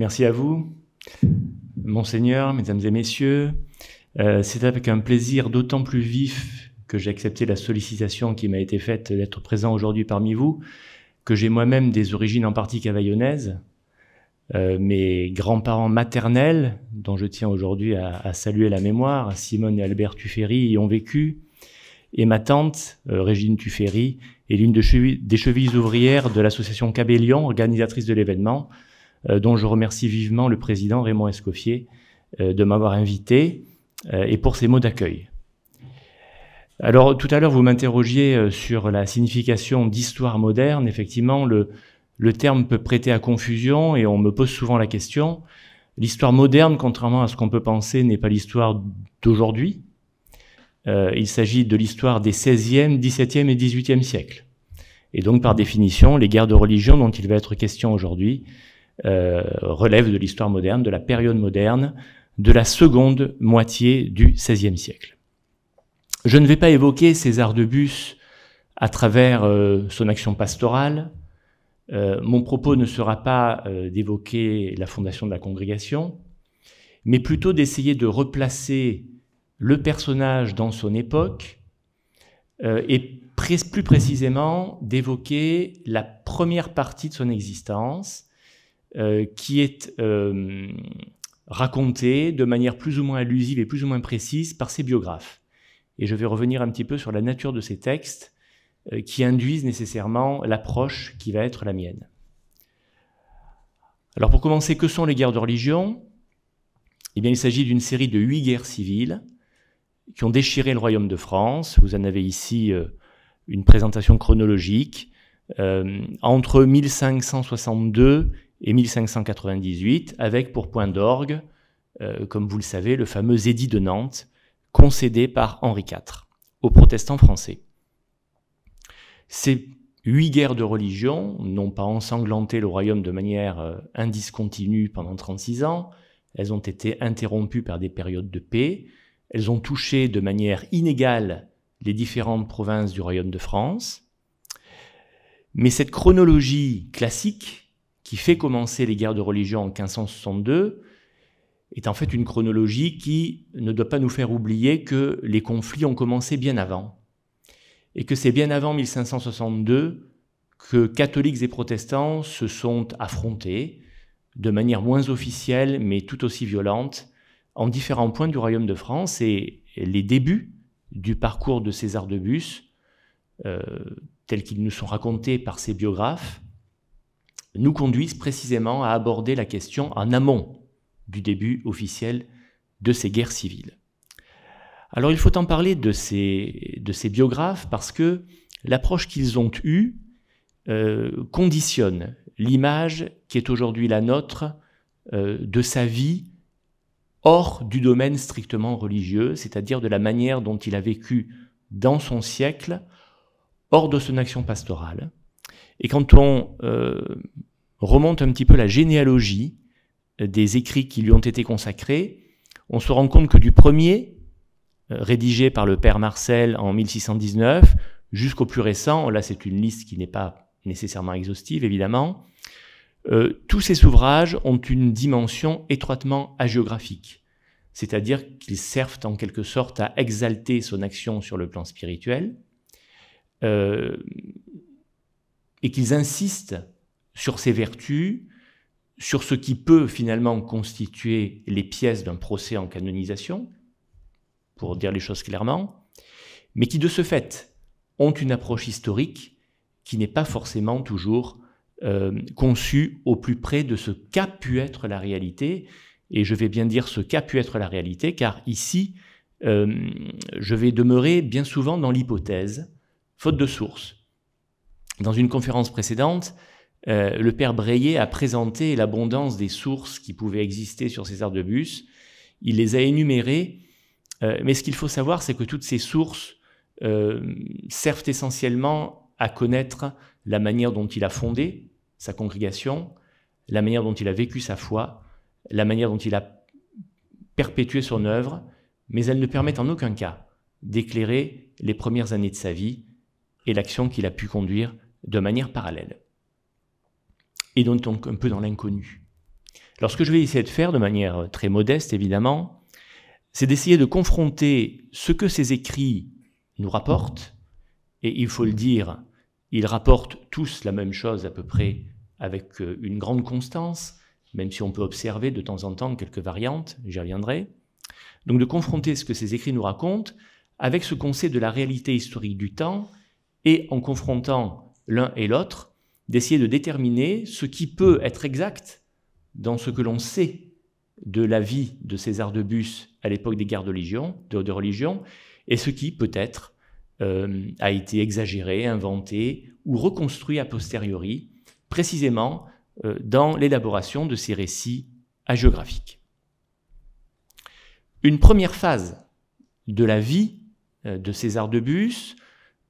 Merci à vous, Monseigneur, Mesdames et Messieurs. C'est avec un plaisir d'autant plus vif que j'ai accepté la sollicitation qui m'a été faite d'être présent aujourd'hui parmi vous, que j'ai moi-même des origines en partie cavaillonnaises. Mes grands-parents maternels, dont je tiens aujourd'hui à saluer la mémoire, Simone et Albert Tuffery, y ont vécu, et ma tante, Régine Tuffery, est l'une des chevilles ouvrières de l'association Cabellion, organisatrice de l'événement, dont je remercie vivement le président Raymond Escoffier de m'avoir invité et pour ses mots d'accueil. Alors, tout à l'heure, vous m'interrogiez sur la signification d'histoire moderne. Effectivement, le terme peut prêter à confusion et on me pose souvent la question. L'histoire moderne, contrairement à ce qu'on peut penser, n'est pas l'histoire d'aujourd'hui. Il s'agit de l'histoire des XVIe, XVIIe et XVIIIe siècles. Et donc, par définition, les guerres de religion dont il va être question aujourd'hui relèvent de l'histoire moderne, de la période moderne, de la seconde moitié du XVIe siècle. Je ne vais pas évoquer César de Bus à travers son action pastorale. Mon propos ne sera pas d'évoquer la fondation de la congrégation, mais plutôt d'essayer de replacer le personnage dans son époque et plus précisément d'évoquer la première partie de son existence qui est racontée de manière plus ou moins allusive et plus ou moins précise par ses biographes. Et je vais revenir un petit peu sur la nature de ces textes qui induisent nécessairement l'approche qui va être la mienne. Alors pour commencer, que sont les guerres de religion? Eh bien, il s'agit d'une série de 8 guerres civiles qui ont déchiré le royaume de France. Vous en avez ici une présentation chronologique. Entre 1562 et 1598, avec pour point d'orgue, comme vous le savez, le fameux édit de Nantes, concédé par Henri IV aux protestants français. Ces 8 guerres de religion n'ont pas ensanglanté le royaume de manière indiscontinue pendant 36 ans, elles ont été interrompues par des périodes de paix, elles ont touché de manière inégale les différentes provinces du royaume de France, mais cette chronologie classique qui fait commencer les guerres de religion en 1562 est en fait une chronologie qui ne doit pas nous faire oublier que les conflits ont commencé bien avant. Et que c'est bien avant 1562 que catholiques et protestants se sont affrontés de manière moins officielle, mais tout aussi violente, en différents points du royaume de France. Et les débuts du parcours de César de Bus, tels qu'ils nous sont racontés par ses biographes, nous conduisent précisément à aborder la question en amont du début officiel de ces guerres civiles. Alors il faut en parler de ces biographes parce que l'approche qu'ils ont eue conditionne l'image qui est aujourd'hui la nôtre de sa vie hors du domaine strictement religieux, c'est-à-dire de la manière dont il a vécu dans son siècle, hors de son action pastorale. Et quand on remonte un petit peu la généalogie des écrits qui lui ont été consacrés, on se rend compte que du premier, rédigé par le père Marcel en 1619, jusqu'au plus récent, là c'est une liste qui n'est pas nécessairement exhaustive évidemment, tous ces ouvrages ont une dimension étroitement hagiographique, c'est-à-dire qu'ils servent en quelque sorte à exalter son action sur le plan spirituel, et qu'ils insistent sur ses vertus, sur ce qui peut finalement constituer les pièces d'un procès en canonisation, pour dire les choses clairement, mais qui de ce fait ont une approche historique qui n'est pas forcément toujours conçue au plus près de ce qu'a pu être la réalité, et je vais bien dire ce qu'a pu être la réalité, car ici, je vais demeurer bien souvent dans l'hypothèse, faute de source. Dans une conférence précédente, le père Breillet a présenté l'abondance des sources qui pouvaient exister sur César de Bus. Il les a énumérées, mais ce qu'il faut savoir, c'est que toutes ces sources servent essentiellement à connaître la manière dont il a fondé sa congrégation, la manière dont il a vécu sa foi, la manière dont il a perpétué son œuvre, mais elles ne permettent en aucun cas d'éclairer les premières années de sa vie et l'action qu'il a pu conduire de manière parallèle. Et donc un peu dans l'inconnu. Alors ce que je vais essayer de faire de manière très modeste évidemment, c'est d'essayer de confronter ce que ces écrits nous rapportent, et il faut le dire, ils rapportent tous la même chose à peu près avec une grande constance, même si on peut observer de temps en temps quelques variantes, j'y reviendrai. Donc de confronter ce que ces écrits nous racontent avec ce qu'on sait de la réalité historique du temps, et en confrontant l'un et l'autre, d'essayer de déterminer ce qui peut être exact dans ce que l'on sait de la vie de César de Bus à l'époque des guerres de religion, et ce qui peut-être a été exagéré, inventé ou reconstruit a posteriori, précisément dans l'élaboration de ces récits hagiographiques. Une première phase de la vie de César de Bus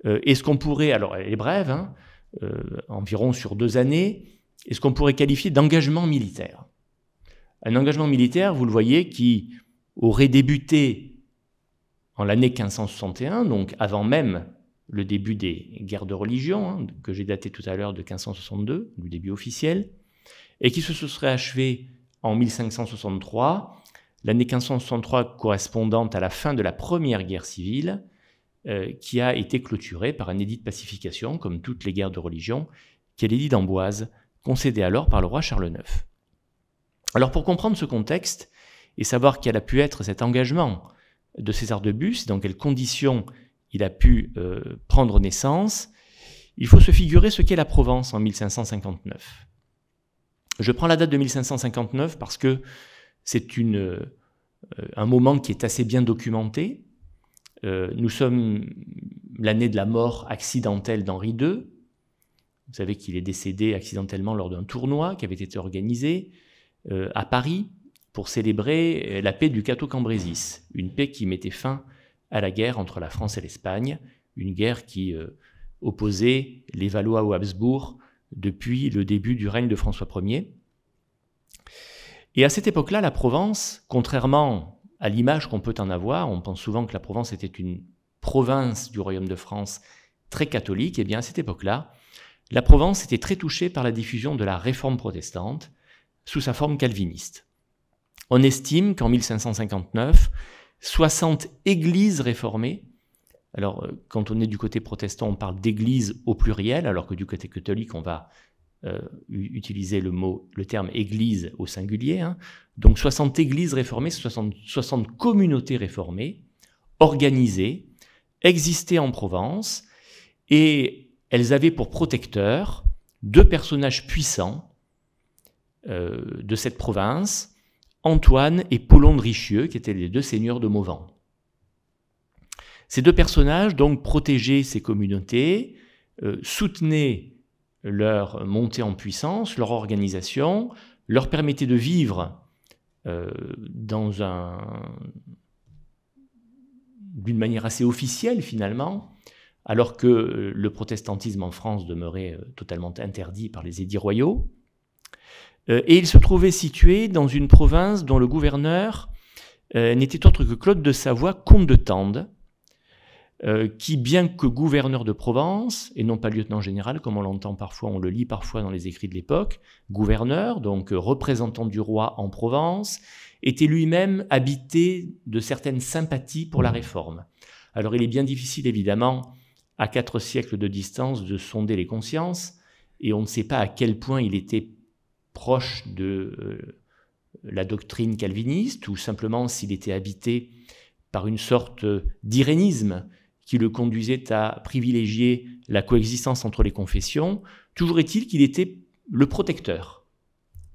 est ce qu'on pourrait, alors elle est brève, hein, environ sur 2 années, est ce qu'on pourrait qualifier d'engagement militaire. Un engagement militaire, vous le voyez, qui aurait débuté en l'année 1561, donc avant même le début des guerres de religion, hein, que j'ai daté tout à l'heure de 1562, du début officiel, et qui se serait achevé en 1563, l'année 1563 correspondant à la fin de la première guerre civile, qui a été clôturée par un édit de pacification, comme toutes les guerres de religion, qui est l'édit d'Amboise, concédé alors par le roi Charles IX. Alors pour comprendre ce contexte, et savoir quel a pu être cet engagement de César de Bus, dans quelles conditions il a pu prendre naissance, il faut se figurer ce qu'est la Provence en 1559. Je prends la date de 1559 parce que c'est un moment qui est assez bien documenté. Nous sommes l'année de la mort accidentelle d'Henri II. Vous savez qu'il est décédé accidentellement lors d'un tournoi qui avait été organisé à Paris pour célébrer la paix du Cateau-Cambrésis, une paix qui mettait fin à la guerre entre la France et l'Espagne, une guerre qui opposait les Valois aux Habsbourg depuis le début du règne de François Ier. Et à cette époque-là, la Provence, contrairement à l'image qu'on peut en avoir, on pense souvent que la Provence était une province du royaume de France très catholique, et bien à cette époque-là, la Provence était très touchée par la diffusion de la réforme protestante sous sa forme calviniste. On estime qu'en 1559, 60 églises réformées, alors quand on est du côté protestant, on parle d'église au pluriel, alors que du côté catholique, on va utiliser le terme église au singulier, hein. Donc 60 églises réformées, 60 communautés réformées, organisées, existaient en Provence, et elles avaient pour protecteurs 2 personnages puissants de cette province, Antoine et Paulon de Richelieu, qui étaient les 2 seigneurs de Mauvant. Ces 2 personnages donc protégeaient ces communautés, soutenaient leur montée en puissance, leur organisation, leur permettaient de vivre d'une manière assez officielle finalement, alors que le protestantisme en France demeurait totalement interdit par les édits royaux. Et il se trouvait situé dans une province dont le gouverneur n'était autre que Claude de Savoie, comte de Tende, qui, bien que gouverneur de Provence, et non pas lieutenant général, comme on l'entend parfois, on le lit parfois dans les écrits de l'époque, gouverneur, donc représentant du roi en Provence, était lui-même habité de certaines sympathies pour la réforme. Alors il est bien difficile, évidemment, à 4 siècles de distance, de sonder les consciences, et on ne sait pas à quel point il était proche de la doctrine calviniste, ou simplement s'il était habité par une sorte d'irénisme qui le conduisait à privilégier la coexistence entre les confessions. Toujours est-il qu'il était le protecteur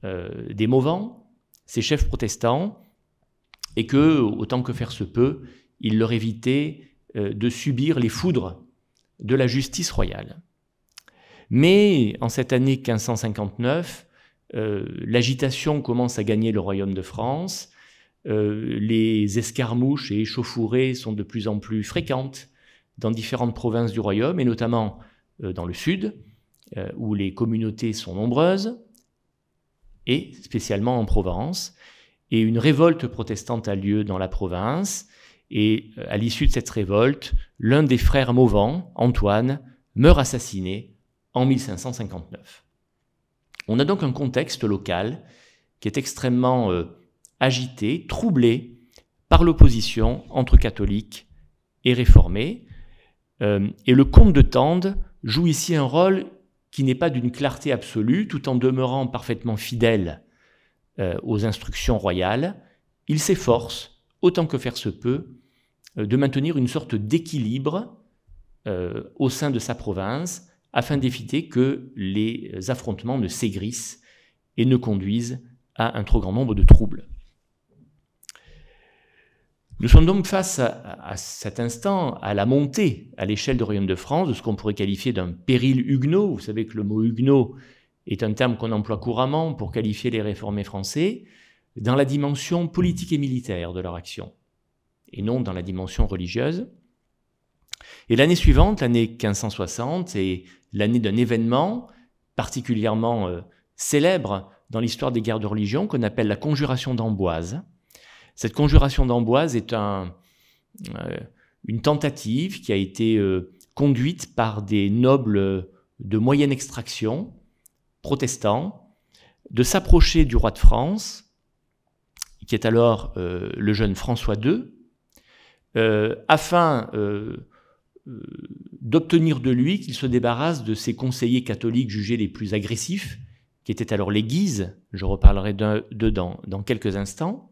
des Mauvans, ces chefs protestants, et que, autant que faire se peut, il leur évitait de subir les foudres de la justice royale. Mais en cette année 1559, l'agitation commence à gagner le royaume de France, les escarmouches et échauffourées sont de plus en plus fréquentes dans différentes provinces du royaume, et notamment dans le sud, où les communautés sont nombreuses, et spécialement en Provence. Et une révolte protestante a lieu dans la province, et à l'issue de cette révolte, l'un des frères Mauvant, Antoine, meurt assassiné en 1559. On a donc un contexte local qui est extrêmement agité, troublé par l'opposition entre catholiques et réformés. Et le comte de Tende joue ici un rôle qui n'est pas d'une clarté absolue, tout en demeurant parfaitement fidèle aux instructions royales. Il s'efforce, autant que faire se peut, de maintenir une sorte d'équilibre au sein de sa province, afin d'éviter que les affrontements ne s'aigrissent et ne conduisent à un trop grand nombre de troubles. Nous sommes donc face à cet instant à la montée à l'échelle du Royaume de France de ce qu'on pourrait qualifier d'un péril huguenot. Vous savez que le mot huguenot est un terme qu'on emploie couramment pour qualifier les réformés français dans la dimension politique et militaire de leur action, et non dans la dimension religieuse. Et l'année suivante, l'année 1560, est l'année d'un événement particulièrement célèbre dans l'histoire des guerres de religion qu'on appelle la Conjuration d'Amboise. Cette Conjuration d'Amboise est une tentative qui a été conduite par des nobles de moyenne extraction, protestants, de s'approcher du roi de France, qui est alors le jeune François II, afin d'obtenir de lui qu'il se débarrasse de ses conseillers catholiques jugés les plus agressifs, qui étaient alors les Guises, je reparlerai d'eux dans quelques instants.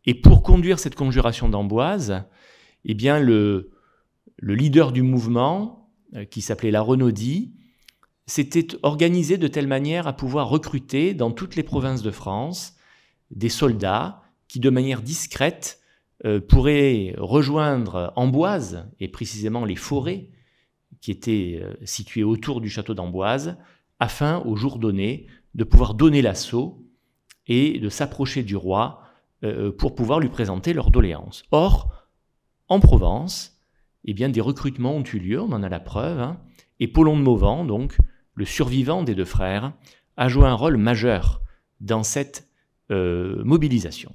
Et pour conduire cette conjuration d'Amboise, eh bien le leader du mouvement, qui s'appelait la Renaudie, s'était organisé de telle manière à pouvoir recruter dans toutes les provinces de France des soldats qui, de manière discrète, pourraient rejoindre Amboise, et précisément les forêts qui étaient situées autour du château d'Amboise, afin, au jour donné, de pouvoir donner l'assaut et de s'approcher du roi pour pouvoir lui présenter leurs doléances. Or, en Provence, eh bien, des recrutements ont eu lieu, on en a la preuve, et Paulon de Mauvent, donc, le survivant des deux frères, a joué un rôle majeur dans cette mobilisation.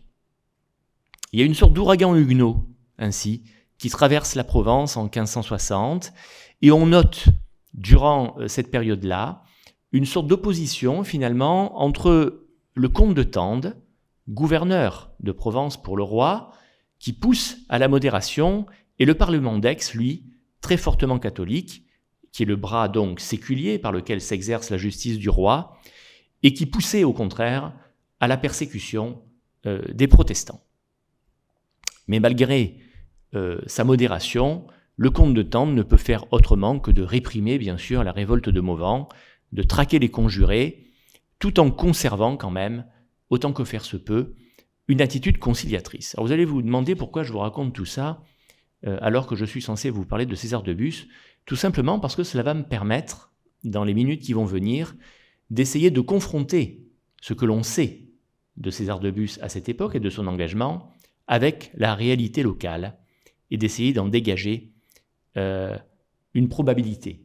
Il y a une sorte d'ouragan huguenot, ainsi, qui traverse la Provence en 1560, et on note, durant cette période-là, une sorte d'opposition, finalement, entre le comte de Tende, gouverneur de Provence pour le roi, qui pousse à la modération, et le Parlement d'Aix, lui, très fortement catholique, qui est le bras donc séculier par lequel s'exerce la justice du roi, et qui poussait au contraire à la persécution des protestants. Mais malgré sa modération, le comte de Tende ne peut faire autrement que de réprimer, bien sûr, la révolte de Mauvent, de traquer les conjurés, tout en conservant quand même, autant que faire se peut, une attitude conciliatrice. Alors vous allez vous demander pourquoi je vous raconte tout ça, alors que je suis censé vous parler de César de Bus. Tout simplement parce que cela va me permettre, dans les minutes qui vont venir, d'essayer de confronter ce que l'on sait de César de Bus à cette époque et de son engagement avec la réalité locale, et d'essayer d'en dégager une probabilité,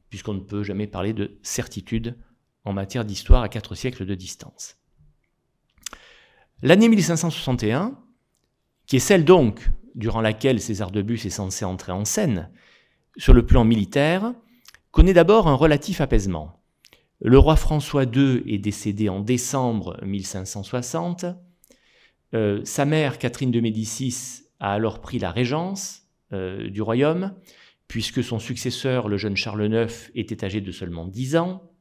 puisqu'on ne peut jamais parler de certitude en matière d'histoire à 4 siècles de distance. L'année 1561, qui est celle donc durant laquelle César de Bus est censé entrer en scène, sur le plan militaire, connaît d'abord un relatif apaisement. Le roi François II est décédé en décembre 1560. Sa mère, Catherine de Médicis, a alors pris la régence du royaume, puisque son successeur, le jeune Charles IX, était âgé de seulement 10 ans.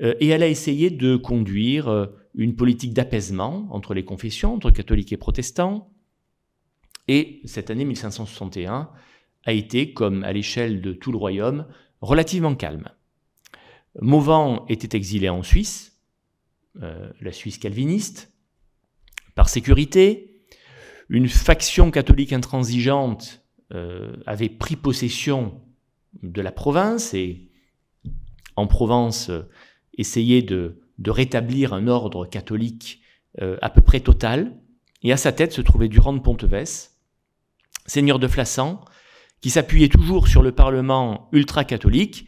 Et elle a essayé de conduire une politique d'apaisement entre les confessions, entre catholiques et protestants. Et cette année 1561 a été, comme à l'échelle de tout le royaume, relativement calme. Mauvent était exilé en Suisse, la Suisse calviniste, par sécurité. Une faction catholique intransigeante avait pris possession de la province et, en Provence, essayait de rétablir un ordre catholique à peu près total. Et à sa tête se trouvait Durand de Pontevès, seigneur de Flassan, qui s'appuyait toujours sur le Parlement ultra-catholique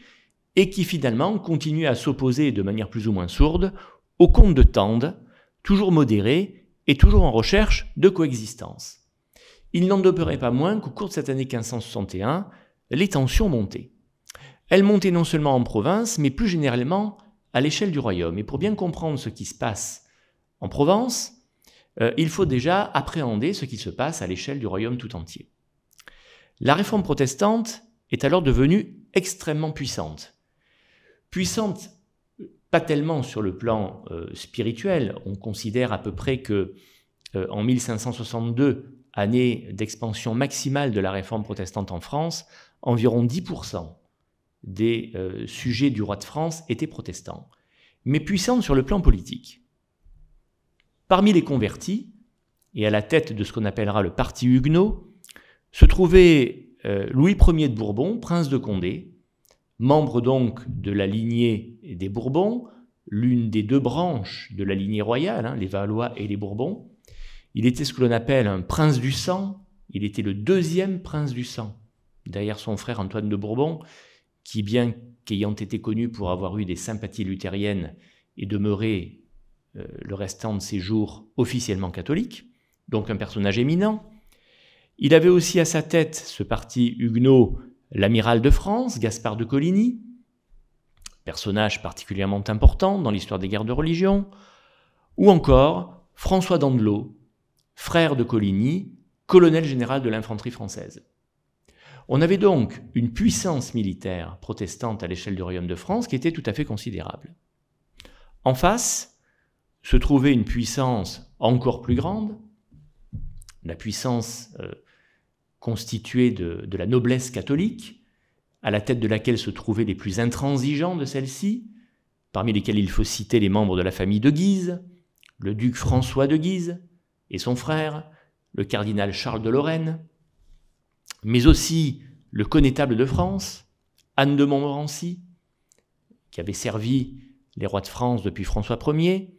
et qui finalement continuait à s'opposer de manière plus ou moins sourde au comte de Tende, toujours modéré et toujours en recherche de coexistence. Il n'en demeurait pas moins qu'au cours de cette année 1561, les tensions montaient. Elles montaient non seulement en province, mais plus généralement à l'échelle du royaume. Et pour bien comprendre ce qui se passe en Provence, il faut déjà appréhender ce qui se passe à l'échelle du royaume tout entier. La réforme protestante est alors devenue extrêmement puissante. Puissante, pas tellement sur le plan spirituel. On considère à peu près que en 1562, année d'expansion maximale de la réforme protestante en France, environ 10% des sujets du roi de France étaient protestants, mais puissante sur le plan politique. Parmi les convertis, et à la tête de ce qu'on appellera le parti huguenot, se trouvait Louis Ier de Bourbon, prince de Condé, membre donc de la lignée des Bourbons, l'une des deux branches de la lignée royale, les Valois et les Bourbons. Il était ce que l'on appelle un prince du sang, il était le deuxième prince du sang, derrière son frère Antoine de Bourbon, qui, bien qu'ayant été connu pour avoir eu des sympathies luthériennes, est demeuré le restant de ses jours officiellement catholique, donc un personnage éminent. Il avait aussi à sa tête, ce parti huguenot, l'amiral de France, Gaspard de Coligny, personnage particulièrement important dans l'histoire des guerres de religion, ou encore François d'Andelot, frère de Coligny, colonel général de l'infanterie française. On avait donc une puissance militaire protestante à l'échelle du royaume de France qui était tout à fait considérable. En face se trouvait une puissance encore plus grande, la puissance constituée de la noblesse catholique, à la tête de laquelle se trouvaient les plus intransigeants de celle-ci, parmi lesquels il faut citer les membres de la famille de Guise, le duc François de Guise et son frère, le cardinal Charles de Lorraine, mais aussi le connétable de France, Anne de Montmorency, qui avait servi les rois de France depuis François Ier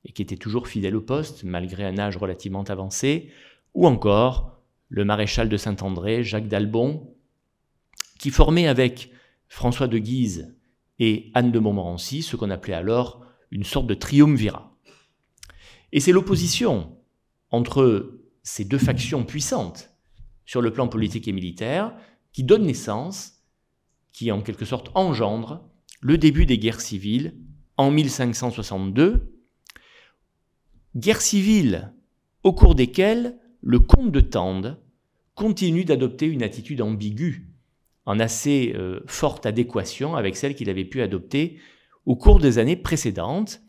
et qui était toujours fidèle au poste malgré un âge relativement avancé, ou encore le maréchal de Saint-André, Jacques d'Albon, qui formait avec François de Guise et Anne de Montmorency ce qu'on appelait alors une sorte de triumvirat. Et c'est l'opposition entre ces deux factions puissantes sur le plan politique et militaire qui donne naissance, qui en quelque sorte engendre le début des guerres civiles en 1562, guerres civiles au cours desquelles le comte de Tende continue d'adopter une attitude ambiguë, en assez forte adéquation avec celle qu'il avait pu adopter au cours des années précédentes,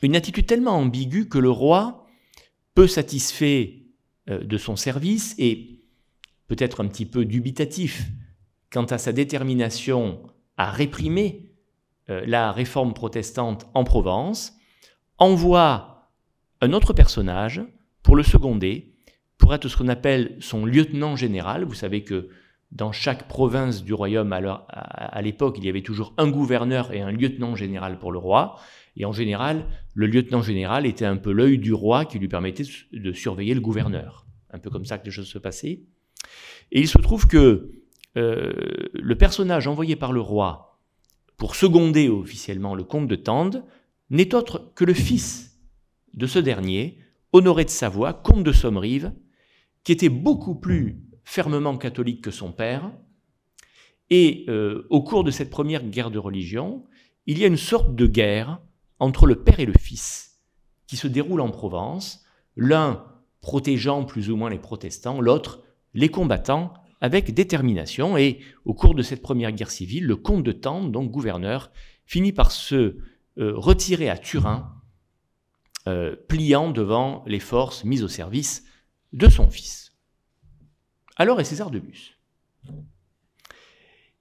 une attitude tellement ambiguë que le roi, peu satisfait de son service et peut-être un petit peu dubitatif quant à sa détermination à réprimer la réforme protestante en Provence, envoie un autre personnage pour le seconder, pour être ce qu'on appelle son lieutenant général. Vous savez que dans chaque province du royaume, à l'époque, il y avait toujours un gouverneur et un lieutenant général pour le roi. Et en général, le lieutenant général était un peu l'œil du roi qui lui permettait de surveiller le gouverneur. Un peu comme ça que les choses se passaient. Et il se trouve que le personnage envoyé par le roi pour seconder officiellement le comte de Tende n'est autre que le fils de ce dernier, Honoré de Savoie, comte de Sommerive, qui était beaucoup plus fermement catholique que son père. Et au cours de cette première guerre de religion, il y a une sorte de guerre entre le père et le fils qui se déroule en Provence, l'un protégeant plus ou moins les protestants, l'autre les combattant avec détermination. Et au cours de cette première guerre civile, le comte de Tende, donc gouverneur, finit par se retirer à Turin, pliant devant les forces mises au service de son fils. Alors est César de Bus.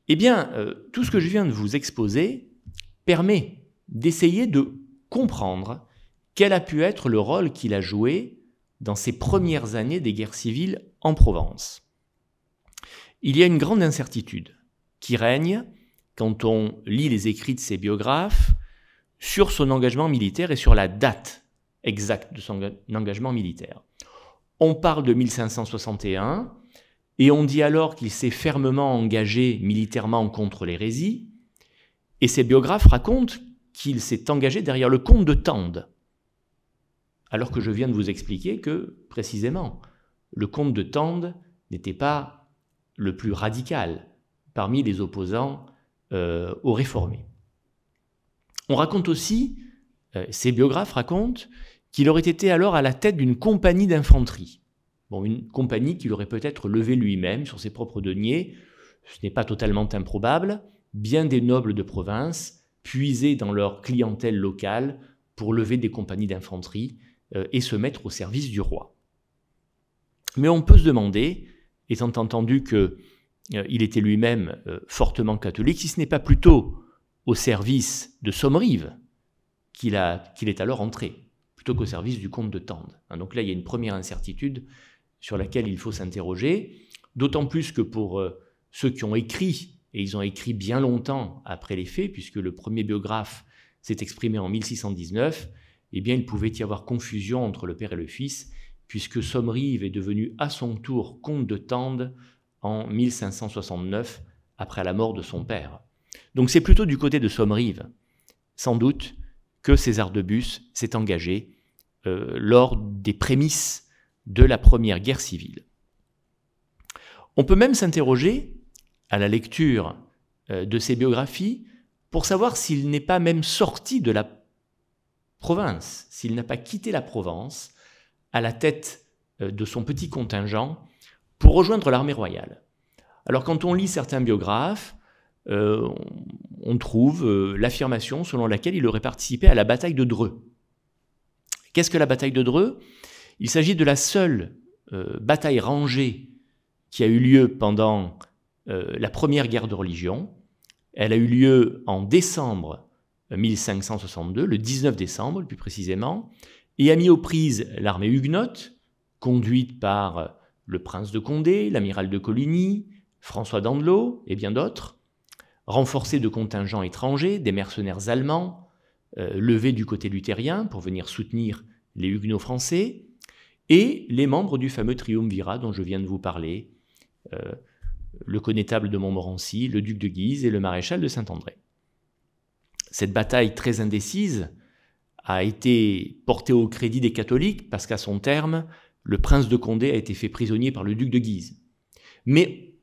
Eh bien, tout ce que je viens de vous exposer permet d'essayer de comprendre quel a pu être le rôle qu'il a joué dans ces premières années des guerres civiles en Provence. Il y a une grande incertitude qui règne quand on lit les écrits de ses biographes sur son engagement militaire et sur la date exacte de son engagement militaire. On parle de 1561 et on dit alors qu'il s'est fermement engagé militairement contre l'hérésie, et ses biographes racontent qu'il s'est engagé derrière le comte de Tende, alors que je viens de vous expliquer que, précisément, le comte de Tende n'était pas le plus radical parmi les opposants aux réformés. On raconte aussi, ces biographes racontent, qu'il aurait été alors à la tête d'une compagnie d'infanterie. Bon, une compagnie qu'il aurait peut-être levée lui-même sur ses propres deniers, ce n'est pas totalement improbable. Bien des nobles de province puisaient dans leur clientèle locale pour lever des compagnies d'infanterie et se mettre au service du roi. Mais on peut se demander, étant entendu qu'il était lui-même fortement catholique, si ce n'est pas plutôt au service de Sommerive qu'il est alors entré, plutôt qu'au service du comte de Tende. Donc là, il y a une première incertitude sur laquelle il faut s'interroger, d'autant plus que pour ceux qui ont écrit, et ils ont écrit bien longtemps après les faits, puisque le premier biographe s'est exprimé en 1619, eh bien il pouvait y avoir confusion entre le père et le fils, puisque Sommerive est devenu à son tour comte de Tende en 1569, après la mort de son père. Donc c'est plutôt du côté de Sommerive, sans doute, que César de Bus s'est engagé lors des prémices de la première guerre civile. On peut même s'interroger, à la lecture de ses biographies, pour savoir s'il n'est pas même sorti de la province, s'il n'a pas quitté la Provence à la tête de son petit contingent pour rejoindre l'armée royale. Alors quand on lit certains biographes, on trouve l'affirmation selon laquelle il aurait participé à la bataille de Dreux. Qu'est-ce que la bataille de Dreux? Il s'agit de la seule bataille rangée qui a eu lieu pendant la première guerre de religion. Elle a eu lieu en décembre 1562, le 19 décembre plus précisément, et a mis aux prises l'armée huguenote, conduite par le prince de Condé, l'amiral de Coligny, François d'Andelot et bien d'autres, renforcée de contingents étrangers, des mercenaires allemands, levés du côté luthérien pour venir soutenir les huguenots français, et les membres du fameux triumvirat dont je viens de vous parler, le connétable de Montmorency, le duc de Guise et le maréchal de Saint-André. Cette bataille très indécise a été portée au crédit des catholiques parce qu'à son terme, le prince de Condé a été fait prisonnier par le duc de Guise. Mais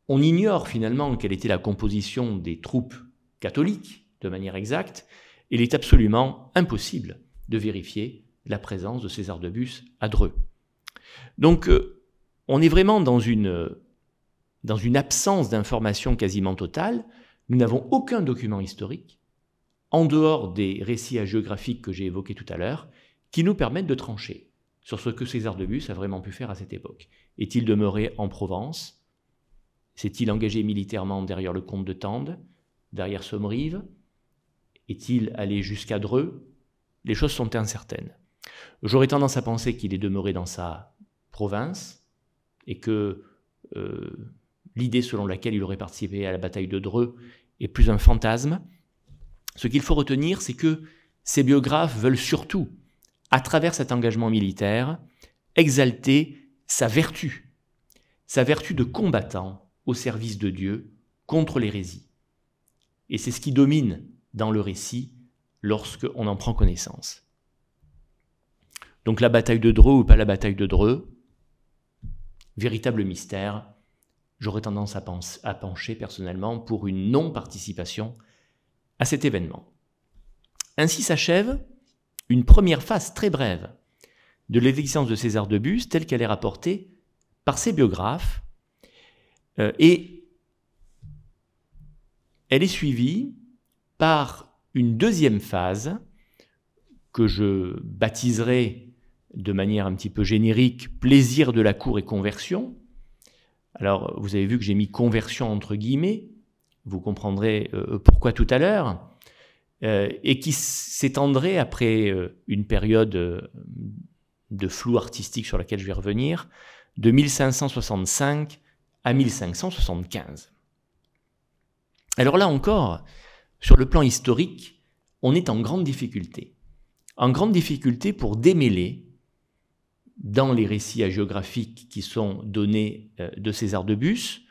on ignore finalement quelle était la composition des troupes catholiques de manière exacte, et il est absolument impossible de vérifier la présence de César de Bus à Dreux. Donc on est vraiment dans une absence d'information quasiment totale. Nous n'avons aucun document historique, en dehors des récits hagiographiques que j'ai évoqués tout à l'heure, qui nous permettent de trancher sur ce que César de Bus a vraiment pu faire à cette époque. Est-il demeuré en Provence? S'est-il engagé militairement derrière le comte de Tende, derrière Sommerive? Est-il allé jusqu'à Dreux? Les choses sont incertaines. J'aurais tendance à penser qu'il est demeuré dans sa province et que l'idée selon laquelle il aurait participé à la bataille de Dreux est plus un fantasme. Ce qu'il faut retenir, c'est que ces biographes veulent surtout, à travers cet engagement militaire, exalter sa vertu de combattant au service de Dieu contre l'hérésie. Et c'est ce qui domine dans le récit lorsqu'on en prend connaissance. Donc la bataille de Dreux ou pas la bataille de Dreux, véritable mystère, j'aurais tendance à pencher personnellement pour une non-participation à cet événement. Ainsi s'achève une première phase très brève de l'existence de César de Bus telle qu'elle est rapportée par ses biographes, et elle est suivie par une deuxième phase que je baptiserai de manière un petit peu générique « plaisir de la cour et conversion ». Alors, vous avez vu que j'ai mis « conversion » entre guillemets, vous comprendrez pourquoi tout à l'heure, et qui s'étendrait après une période de flou artistique sur laquelle je vais revenir, de 1565 à 1575. Alors là encore, sur le plan historique, on est en grande difficulté. En grande difficulté pour démêler, dans les récits hagiographiques qui sont donnés de César de Bus,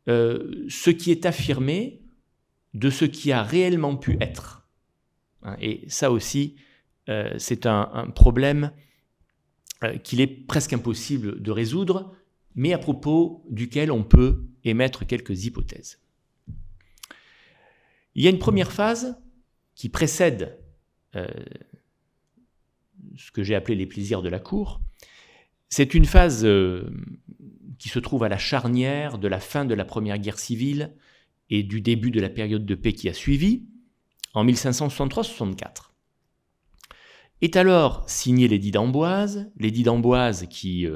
ce qui est affirmé de ce qui a réellement pu être. Et ça aussi, c'est un problème qu'il est presque impossible de résoudre, mais à propos duquel on peut émettre quelques hypothèses. Il y a une première phase qui précède ce que j'ai appelé les plaisirs de la cour. C'est une phase qui se trouve à la charnière de la fin de la Première Guerre civile et du début de la période de paix qui a suivi, en 1563-64. Est alors signé l'édit d'Amboise qui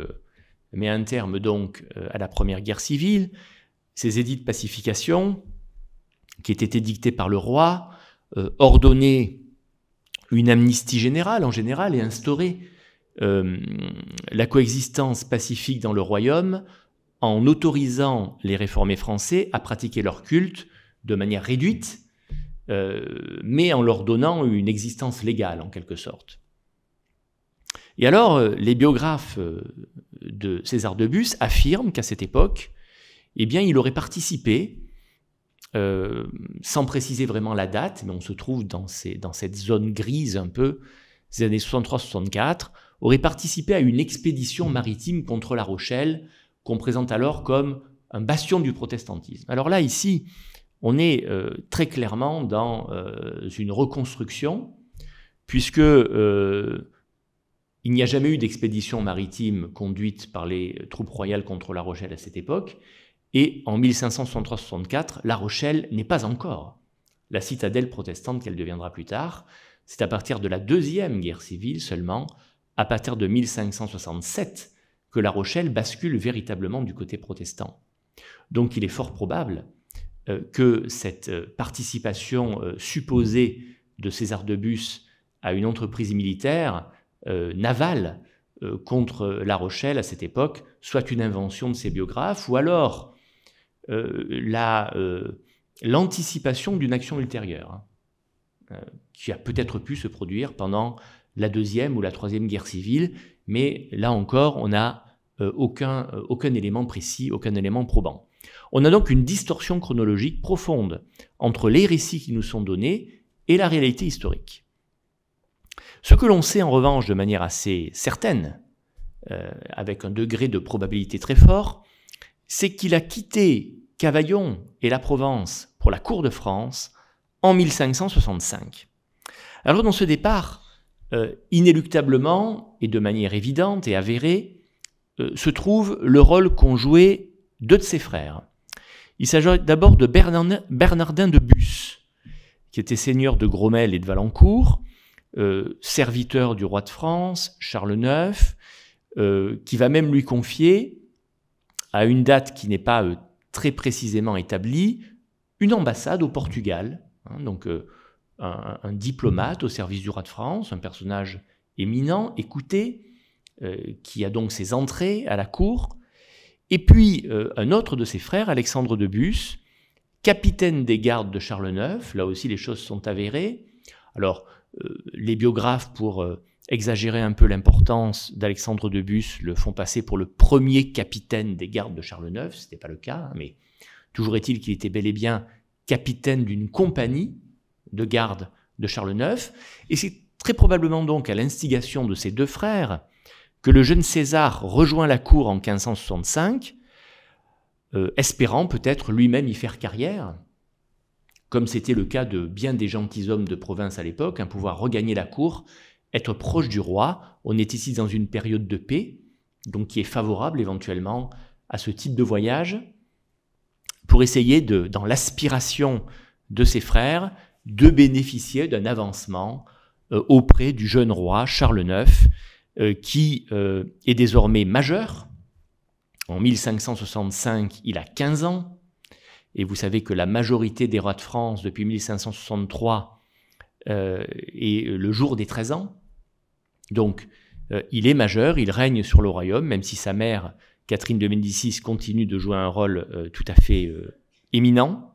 met un terme donc à la Première Guerre civile. Ces édits de pacification, qui étaient édictés par le roi, ordonnaient une amnistie générale en général et instauraient la coexistence pacifique dans le royaume en autorisant les réformés français à pratiquer leur culte de manière réduite, mais en leur donnant une existence légale en quelque sorte. Et alors, les biographes de César de Bus affirment qu'à cette époque, eh bien, il aurait participé, sans préciser vraiment la date, mais on se trouve dans cette zone grise un peu, ces années 63-64, aurait participé à une expédition maritime contre La Rochelle, qu'on présente alors comme un bastion du protestantisme. Alors là, ici, on est très clairement dans une reconstruction, puisque il n'y a jamais eu d'expédition maritime conduite par les troupes royales contre La Rochelle à cette époque, et en 1563-64, La Rochelle n'est pas encore la citadelle protestante qu'elle deviendra plus tard. C'est à partir de la Deuxième Guerre civile seulement, à partir de 1567, que La Rochelle bascule véritablement du côté protestant. Donc il est fort probable que cette participation supposée de César de Bus à une entreprise militaire navale contre La Rochelle à cette époque soit une invention de ses biographes, ou alors l'anticipation d'une action ultérieure, qui a peut-être pu se produire pendant la Deuxième ou la Troisième Guerre civile, mais là encore, on n'a aucun élément précis, aucun élément probant. On a donc une distorsion chronologique profonde entre les récits qui nous sont donnés et la réalité historique. Ce que l'on sait en revanche de manière assez certaine, avec un degré de probabilité très fort, c'est qu'il a quitté Cavaillon et la Provence pour la cour de France en 1565. Alors dans ce départ, inéluctablement et de manière évidente et avérée, se trouve le rôle qu'ont joué deux de ses frères. Il s'agit d'abord de Bernardin de Bus, qui était seigneur de Gromelles et de Valencourt, serviteur du roi de France, Charles IX, qui va même lui confier, à une date qui n'est pas très précisément établie, une ambassade au Portugal, donc un diplomate au service du roi de France, un personnage éminent, écouté, qui a donc ses entrées à la cour, et puis un autre de ses frères, Alexandre de Bus, capitaine des gardes de Charles IX, là aussi les choses sont avérées. Alors, les biographes, pour exagérer un peu l'importance d'Alexandre de Bus, le font passer pour le premier capitaine des gardes de Charles IX, ce n'était pas le cas, mais toujours est-il qu'il était bel et bien capitaine d'une compagnie de garde de Charles IX, et c'est très probablement donc à l'instigation de ses deux frères que le jeune César rejoint la cour en 1565, espérant peut-être lui-même y faire carrière, comme c'était le cas de bien des gentilshommes de province à l'époque, pouvoir regagner la cour, être proche du roi. On est ici dans une période de paix, donc qui est favorable éventuellement à ce type de voyage, pour essayer, dans l'aspiration de ses frères, de bénéficier d'un avancement auprès du jeune roi Charles IX, qui est désormais majeur. En 1565, il a 15 ans, et vous savez que la majorité des rois de France depuis 1563 est le jour des 13 ans. Donc, il est majeur, il règne sur le royaume, même si sa mère, Catherine de Médicis, continue de jouer un rôle tout à fait éminent.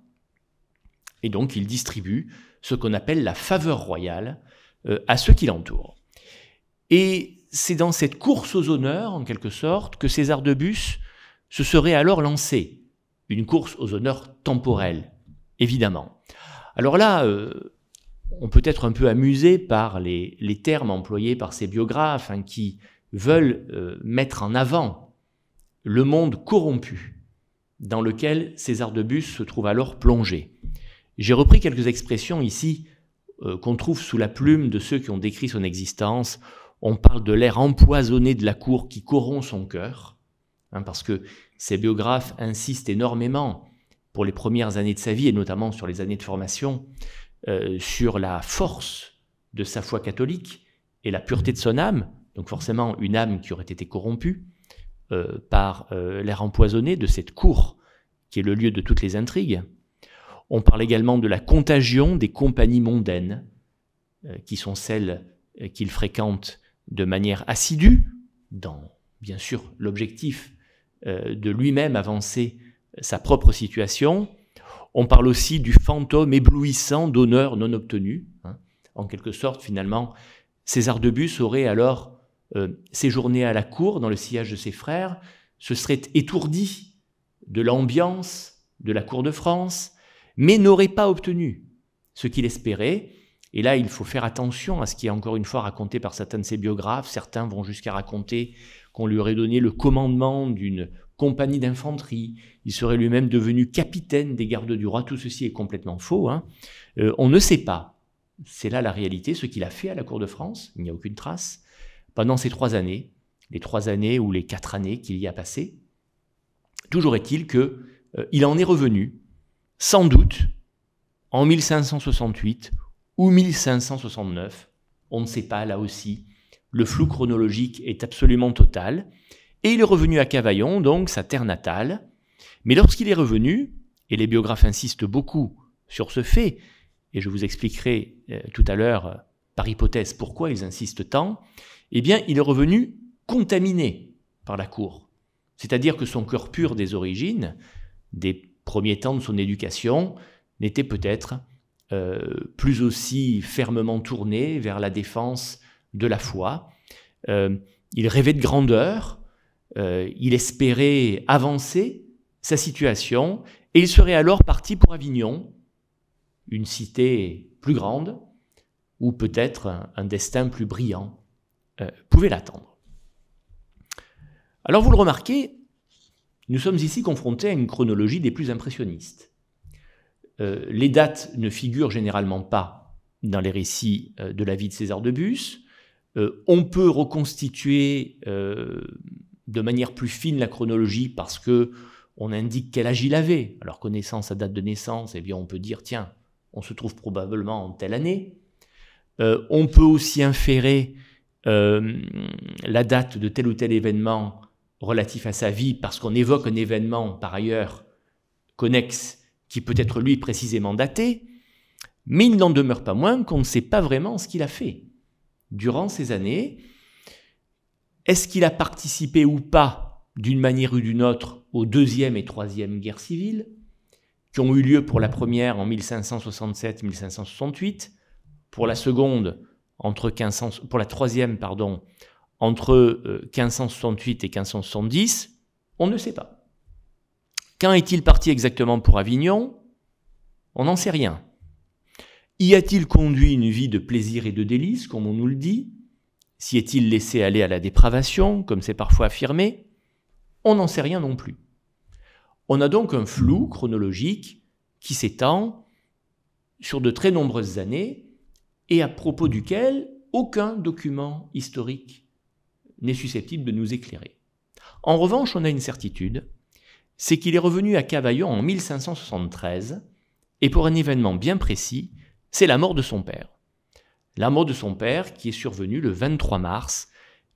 Et donc, il distribue ce qu'on appelle la faveur royale à ceux qui l'entourent. Et c'est dans cette course aux honneurs, en quelque sorte, que César de Bus se serait alors lancé. Une course aux honneurs temporels, évidemment. Alors là, on peut être un peu amusé par les termes employés par ces biographes qui veulent mettre en avant le monde corrompu dans lequel César de Bus se trouve alors plongé. J'ai repris quelques expressions ici qu'on trouve sous la plume de ceux qui ont décrit son existence. On parle de l'air empoisonné de la cour qui corrompt son cœur, parce que ces biographes insistent énormément pour les premières années de sa vie, et notamment sur les années de formation, sur la force de sa foi catholique et la pureté de son âme, donc forcément une âme qui aurait été corrompue par l'air empoisonné de cette cour qui est le lieu de toutes les intrigues. On parle également de la contagion des compagnies mondaines, qui sont celles qu'il fréquente de manière assidue, dans, bien sûr, l'objectif de lui-même avancer sa propre situation. On parle aussi du fantôme éblouissant d'honneurs non obtenus. En quelque sorte, finalement, César de Bus aurait alors séjourné à la cour dans le sillage de ses frères, se serait étourdi de l'ambiance de la cour de France, mais n'aurait pas obtenu ce qu'il espérait. Et là, il faut faire attention à ce qui est encore une fois raconté par certains de ses biographes. Certains vont jusqu'à raconter qu'on lui aurait donné le commandement d'une compagnie d'infanterie. Il serait lui-même devenu capitaine des gardes du roi. Tout ceci est complètement faux. On ne sait pas. C'est là la réalité, ce qu'il a fait à la cour de France. Il n'y a aucune trace. Pendant ces 3 années, les 3 années ou les 4 années qu'il y a passé, toujours est-il qu'il en est revenu, sans doute, en 1568 ou 1569, on ne sait pas, là aussi, le flou chronologique est absolument total, et il est revenu à Cavaillon, donc sa terre natale, mais lorsqu'il est revenu, et les biographes insistent beaucoup sur ce fait, et je vous expliquerai tout à l'heure, par hypothèse, pourquoi ils insistent tant, eh bien, il est revenu contaminé par la cour. C'est-à-dire que son cœur pur des origines, des premiers temps de son éducation, n'était peut-être plus aussi fermement tourné vers la défense de la foi. Il rêvait de grandeur, il espérait avancer sa situation, et il serait alors parti pour Avignon, une cité plus grande, où peut-être un destin plus brillant pouvait l'attendre. Alors vous le remarquez, nous sommes ici confrontés à une chronologie des plus impressionnistes. Les dates ne figurent généralement pas dans les récits de la vie de César de Bus. On peut reconstituer de manière plus fine la chronologie parce qu'on indique quel âge il avait. Alors connaissant sa date de naissance, eh bien on peut dire, tiens, on se trouve probablement en telle année. On peut aussi inférer la date de tel ou tel événement relatif à sa vie parce qu'on évoque un événement par ailleurs connexe qui peut être lui précisément daté, mais il n'en demeure pas moins qu'on ne sait pas vraiment ce qu'il a fait durant ces années. Est-ce qu'il a participé ou pas, d'une manière ou d'une autre, aux 2e et 3e guerres civiles, qui ont eu lieu pour la première en 1567-1568, pour la seconde, pour la troisième, entre 1568 et 1570, on ne sait pas. Quand est-il parti exactement pour Avignon? On n'en sait rien. Y a-t-il conduit une vie de plaisir et de délices, comme on nous le dit? S'y est-il laissé aller à la dépravation, comme c'est parfois affirmé? On n'en sait rien non plus. On a donc un flou chronologique qui s'étend sur de très nombreuses années et à propos duquel aucun document historique n'est susceptible de nous éclairer. En revanche, on a une certitude, c'est qu'il est revenu à Cavaillon en 1573, et pour un événement bien précis, c'est la mort de son père. La mort de son père qui est survenue le 23 mars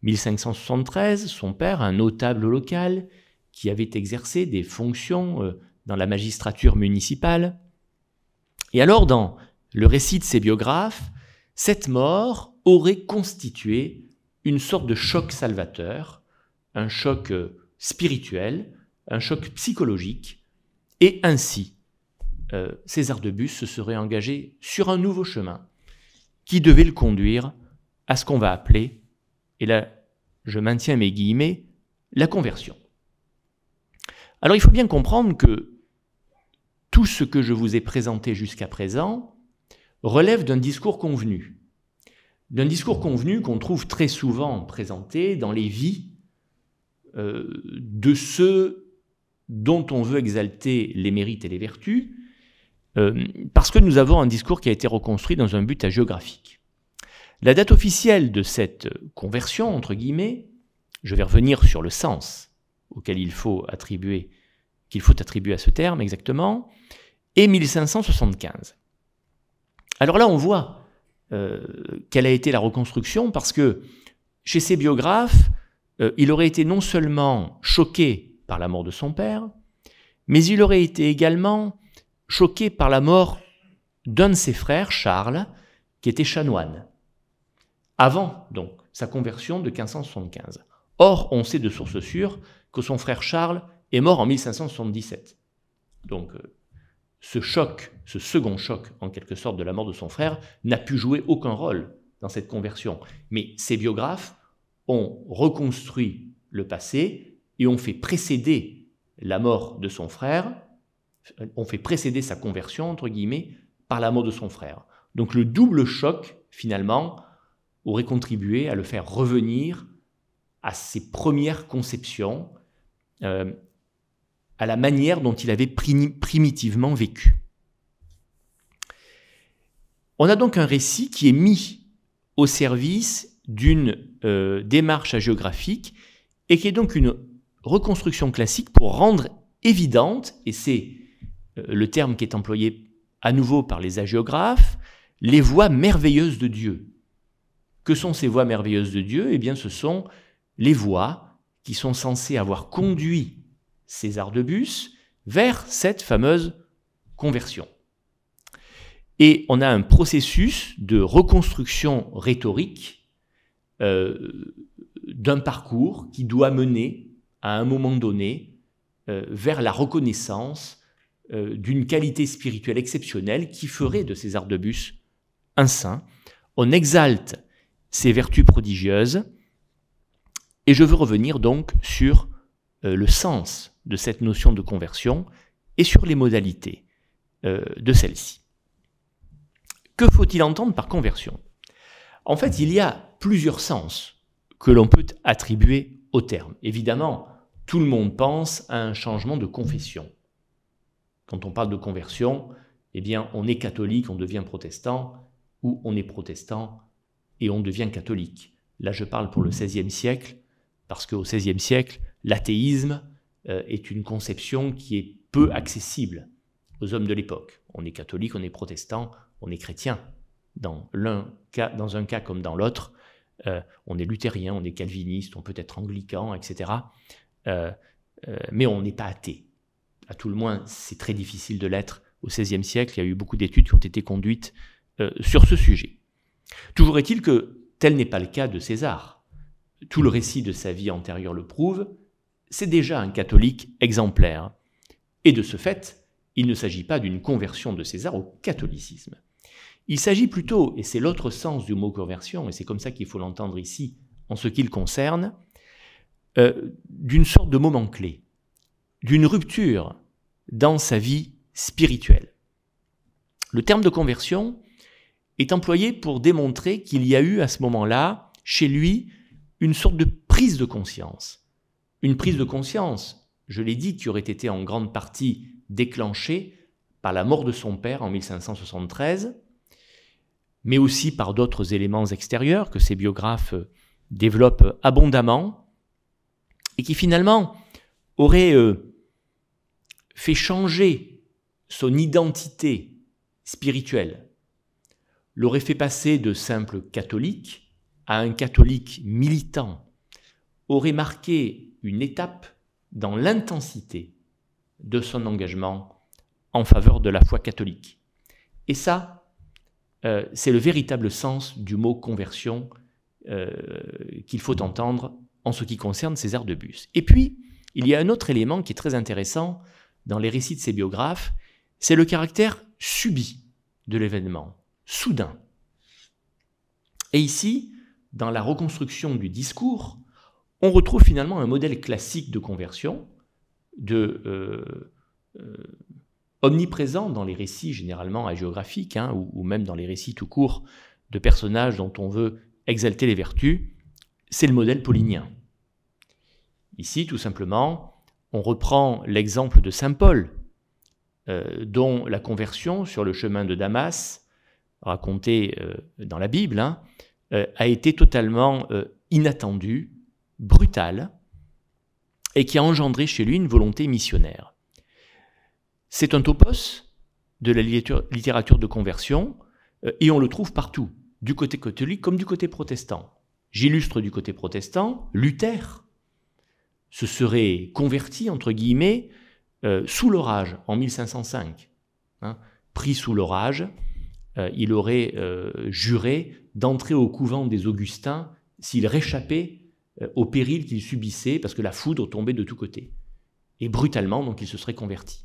1573. Son père, un notable local qui avait exercé des fonctions dans la magistrature municipale. Et alors, dans le récit de ses biographes, cette mort aurait constitué une sorte de choc salvateur, un choc spirituel, un choc psychologique, et ainsi, César de Bus se serait engagé sur un nouveau chemin qui devait le conduire à ce qu'on va appeler, et là je maintiens mes guillemets, la conversion. Alors il faut bien comprendre que tout ce que je vous ai présenté jusqu'à présent relève d'un discours convenu qu'on trouve très souvent présenté dans les vies de ceux dont on veut exalter les mérites et les vertus, parce que nous avons un discours qui a été reconstruit dans un but hagiographique. La date officielle de cette conversion, entre guillemets, je vais revenir sur le sens auquel qu'il faut attribuer à ce terme exactement, est 1575. Alors là, on voit quelle a été la reconstruction, parce que chez ces biographes, il aurait été non seulement choqué par la mort de son père, mais il aurait été également choqué par la mort d'un de ses frères, Charles, qui était chanoine, avant donc sa conversion de 1575. Or, on sait de sources sûres que son frère Charles est mort en 1577. Donc, ce second choc, en quelque sorte, de la mort de son frère, n'a pu jouer aucun rôle dans cette conversion. Mais ces biographes ont reconstruit le passé et ont fait précéder la mort de son frère, ont fait précéder sa conversion, entre guillemets, par la mort de son frère. Donc le double choc, finalement, aurait contribué à le faire revenir à ses premières conceptions, à la manière dont il avait primitivement vécu. On a donc un récit qui est mis au service d'une démarche hagiographique et qui est donc une reconstruction classique pour rendre évidente, et c'est le terme qui est employé à nouveau par les hagiographes, les voies merveilleuses de Dieu. Que sont ces voies merveilleuses de Dieu? Eh bien, ce sont les voies qui sont censées avoir conduit César de Bus vers cette fameuse conversion. Et on a un processus de reconstruction rhétorique d'un parcours qui doit mener à un moment donné vers la reconnaissance d'une qualité spirituelle exceptionnelle qui ferait de César de Bus un saint. On exalte ses vertus prodigieuses, et je veux revenir donc sur le sens de cette notion de conversion et sur les modalités de celle-ci. Que faut-il entendre par conversion? En fait, il y a plusieurs sens que l'on peut attribuer au terme. Évidemment, tout le monde pense à un changement de confession. Quand on parle de conversion, eh bien, on est catholique, on devient protestant, ou on est protestant et on devient catholique. Là, je parle pour le XVIe siècle, parce qu'au XVIe siècle, l'athéisme est une conception qui est peu accessible aux hommes de l'époque. On est catholique, on est protestant, on est chrétien. Dans un cas comme dans l'autre, on est luthérien, on est calviniste, on peut être anglican, etc. Mais on n'est pas athée. À tout le moins, c'est très difficile de l'être au XVIe siècle. Il y a eu beaucoup d'études qui ont été conduites sur ce sujet. Toujours est-il que tel n'est pas le cas de César. Tout le récit de sa vie antérieure le prouve. C'est déjà un catholique exemplaire. Et de ce fait, il ne s'agit pas d'une conversion de César au catholicisme. Il s'agit plutôt, et c'est l'autre sens du mot conversion, et c'est comme ça qu'il faut l'entendre ici en ce qui le concerne, d'une sorte de moment clé, d'une rupture dans sa vie spirituelle. Le terme de conversion est employé pour démontrer qu'il y a eu à ce moment-là, chez lui, une sorte de prise de conscience. Une prise de conscience, je l'ai dit, qui aurait été en grande partie déclenchée par la mort de son père en 1573, mais aussi par d'autres éléments extérieurs que ces biographes développent abondamment, et qui finalement auraient fait changer son identité spirituelle, l'aurait fait passer de simple catholique à un catholique militant, aurait marqué une étape dans l'intensité de son engagement en faveur de la foi catholique. Et ça, c'est le véritable sens du mot conversion qu'il faut entendre en ce qui concerne César de Bus. Et puis, il y a un autre élément qui est très intéressant dans les récits de ces biographes, c'est le caractère subi de l'événement, soudain. Et ici, dans la reconstruction du discours, on retrouve finalement un modèle classique de conversion, omniprésent dans les récits généralement hagiographiques, ou même dans les récits tout court de personnages dont on veut exalter les vertus, c'est le modèle paulinien. Ici, tout simplement, on reprend l'exemple de saint Paul, dont la conversion sur le chemin de Damas, racontée dans la Bible, a été totalement inattendue, brutale, et qui a engendré chez lui une volonté missionnaire. C'est un topos de la littérature de conversion, et on le trouve partout, du côté catholique comme du côté protestant. J'illustre du côté protestant, Luther se serait converti, entre guillemets, sous l'orage, en 1505. Pris sous l'orage, il aurait juré d'entrer au couvent des Augustins s'il réchappait au péril qu'il subissait, parce que la foudre tombait de tous côtés. Et brutalement, donc, il se serait converti.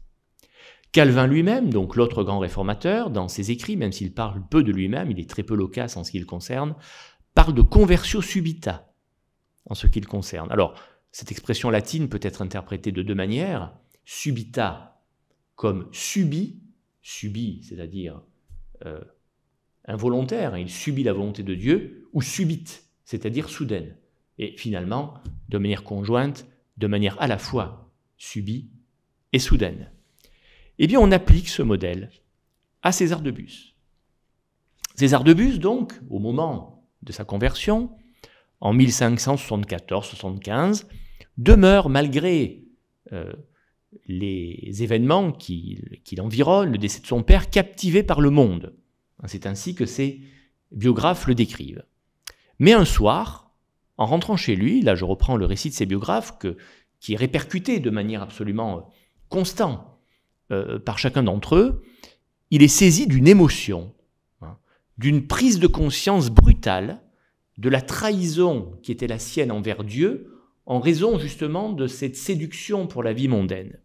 Calvin lui-même, donc l'autre grand réformateur, dans ses écrits, même s'il parle peu de lui-même, il est très peu loquace en ce qui le concerne, parle de conversio subita, en ce qui le concerne. Alors, cette expression latine peut être interprétée de deux manières. Subita, comme subi, c'est-à-dire involontaire, il subit la volonté de Dieu, ou subite, c'est-à-dire soudaine. Et finalement, de manière conjointe, de manière à la fois subie et soudaine. Eh bien, on applique ce modèle à César de Bus. César de Bus, donc, au moment de sa conversion, en 1574-75, demeure, malgré les événements qui l'environnent, le décès de son père, captivé par le monde. C'est ainsi que ses biographes le décrivent. Mais un soir, en rentrant chez lui, là je reprends le récit de ses biographes, qui est répercuté de manière absolument constante par chacun d'entre eux, il est saisi d'une émotion, d'une prise de conscience brutale de la trahison qui était la sienne envers Dieu, en raison justement de cette séduction pour la vie mondaine.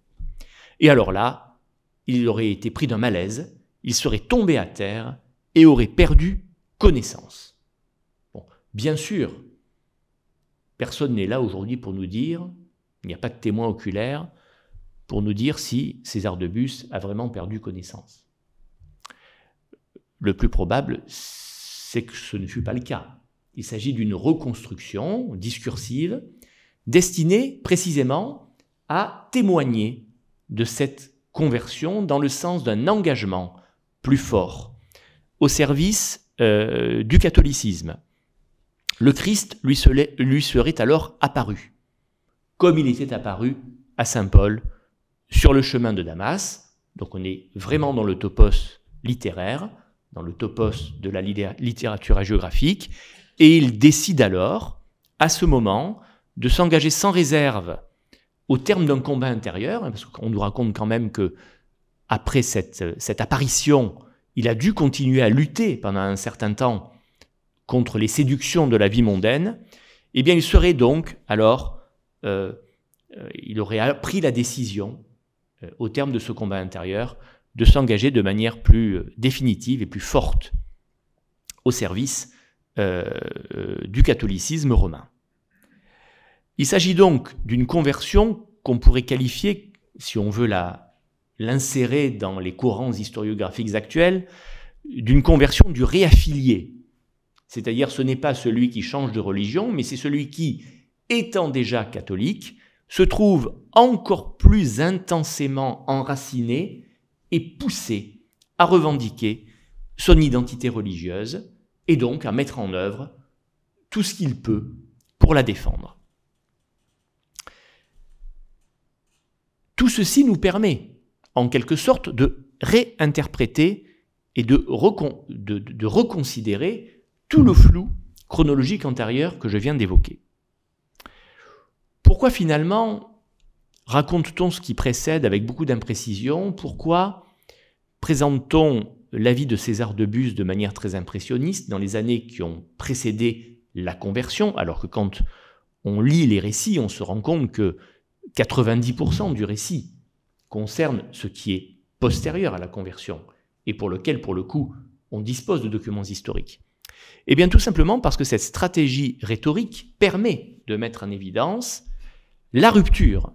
Et alors là, il aurait été pris d'un malaise, il serait tombé à terre et aurait perdu connaissance. Bon, bien sûr, personne n'est là aujourd'hui pour nous dire, il n'y a pas de témoin oculaire, pour nous dire si César de Bus a vraiment perdu connaissance. Le plus probable, c'est que ce ne fut pas le cas. Il s'agit d'une reconstruction discursive destinée précisément à témoigner de cette conversion dans le sens d'un engagement plus fort au service du catholicisme. Le Christ lui serait alors apparu, comme il était apparu à saint Paul sur le chemin de Damas. Donc on est vraiment dans le topos littéraire, dans le topos de la littérature hagiographique, et il décide alors, à ce moment, de s'engager sans réserve au terme d'un combat intérieur, parce qu'on nous raconte quand même que après cette apparition, il a dû continuer à lutter pendant un certain temps contre les séductions de la vie mondaine. Eh bien, il serait donc alors, il aurait pris la décision, au terme de ce combat intérieur, de s'engager de manière plus définitive et plus forte au service du catholicisme romain. Il s'agit donc d'une conversion qu'on pourrait qualifier, si on veut l'insérer dans les courants historiographiques actuels, d'une conversion du réaffilié. C'est-à-dire, ce n'est pas celui qui change de religion, mais c'est celui qui, étant déjà catholique, se trouve encore plus intensément enraciné et poussé à revendiquer son identité religieuse et donc à mettre en œuvre tout ce qu'il peut pour la défendre. Tout ceci nous permet, en quelque sorte, de réinterpréter et de reconsidérer tout le flou chronologique antérieur que je viens d'évoquer. Pourquoi finalement raconte-t-on ce qui précède avec beaucoup d'imprécision? Pourquoi présente-t-on la vie de César de Bus de manière très impressionniste dans les années qui ont précédé la conversion, alors que quand on lit les récits, on se rend compte que 90% du récit concerne ce qui est postérieur à la conversion et pour lequel, pour le coup, on dispose de documents historiques? Eh bien, tout simplement parce que cette stratégie rhétorique permet de mettre en évidence la rupture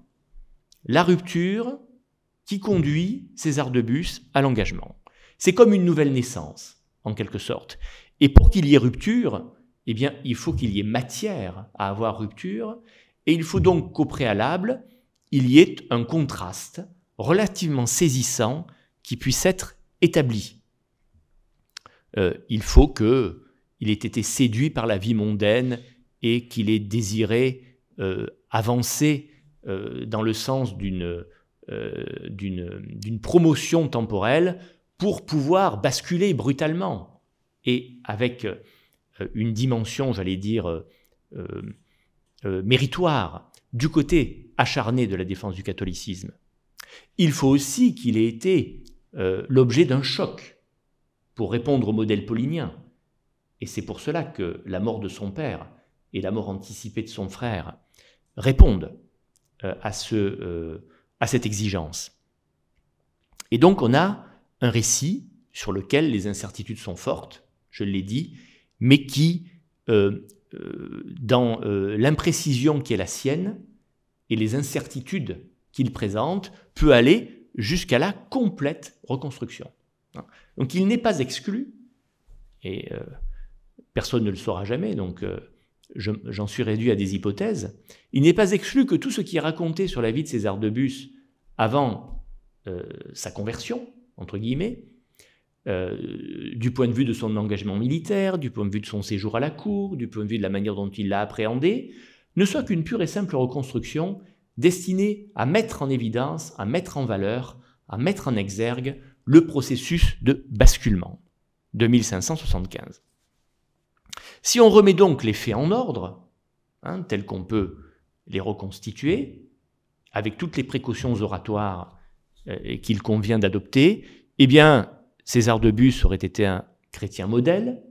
qui conduit César de Bus à l'engagement. C'est comme une nouvelle naissance, en quelque sorte. Et pour qu'il y ait rupture, eh bien, il faut qu'il y ait matière à avoir rupture, et il faut donc qu'au préalable, il y ait un contraste relativement saisissant qui puisse être établi. Il faut qu'il ait été séduit par la vie mondaine et qu'il ait désiré avancer dans le sens d'une promotion temporelle pour pouvoir basculer brutalement et avec une dimension, j'allais dire, méritoire du côté acharné de la défense du catholicisme. Il faut aussi qu'il ait été l'objet d'un choc pour répondre au modèle paulinien. Et c'est pour cela que la mort de son père et la mort anticipée de son frère répondent à cette exigence. Et donc on a un récit sur lequel les incertitudes sont fortes, je l'ai dit, mais qui, dans l'imprécision qui est la sienne et les incertitudes qu'il présente, peut aller jusqu'à la complète reconstruction. Donc il n'est pas exclu, et personne ne le saura jamais, donc j'en suis réduit à des hypothèses, il n'est pas exclu que tout ce qui est raconté sur la vie de César de Bus avant sa conversion, entre guillemets, du point de vue de son engagement militaire, du point de vue de son séjour à la cour, du point de vue de la manière dont il l'a appréhendé, ne soit qu'une pure et simple reconstruction destinée à mettre en évidence, à mettre en valeur, à mettre en exergue le processus de basculement de 1575. Si on remet donc les faits en ordre, tels qu'on peut les reconstituer, avec toutes les précautions oratoires qu'il convient d'adopter, eh bien, César de Bus aurait été un chrétien modèle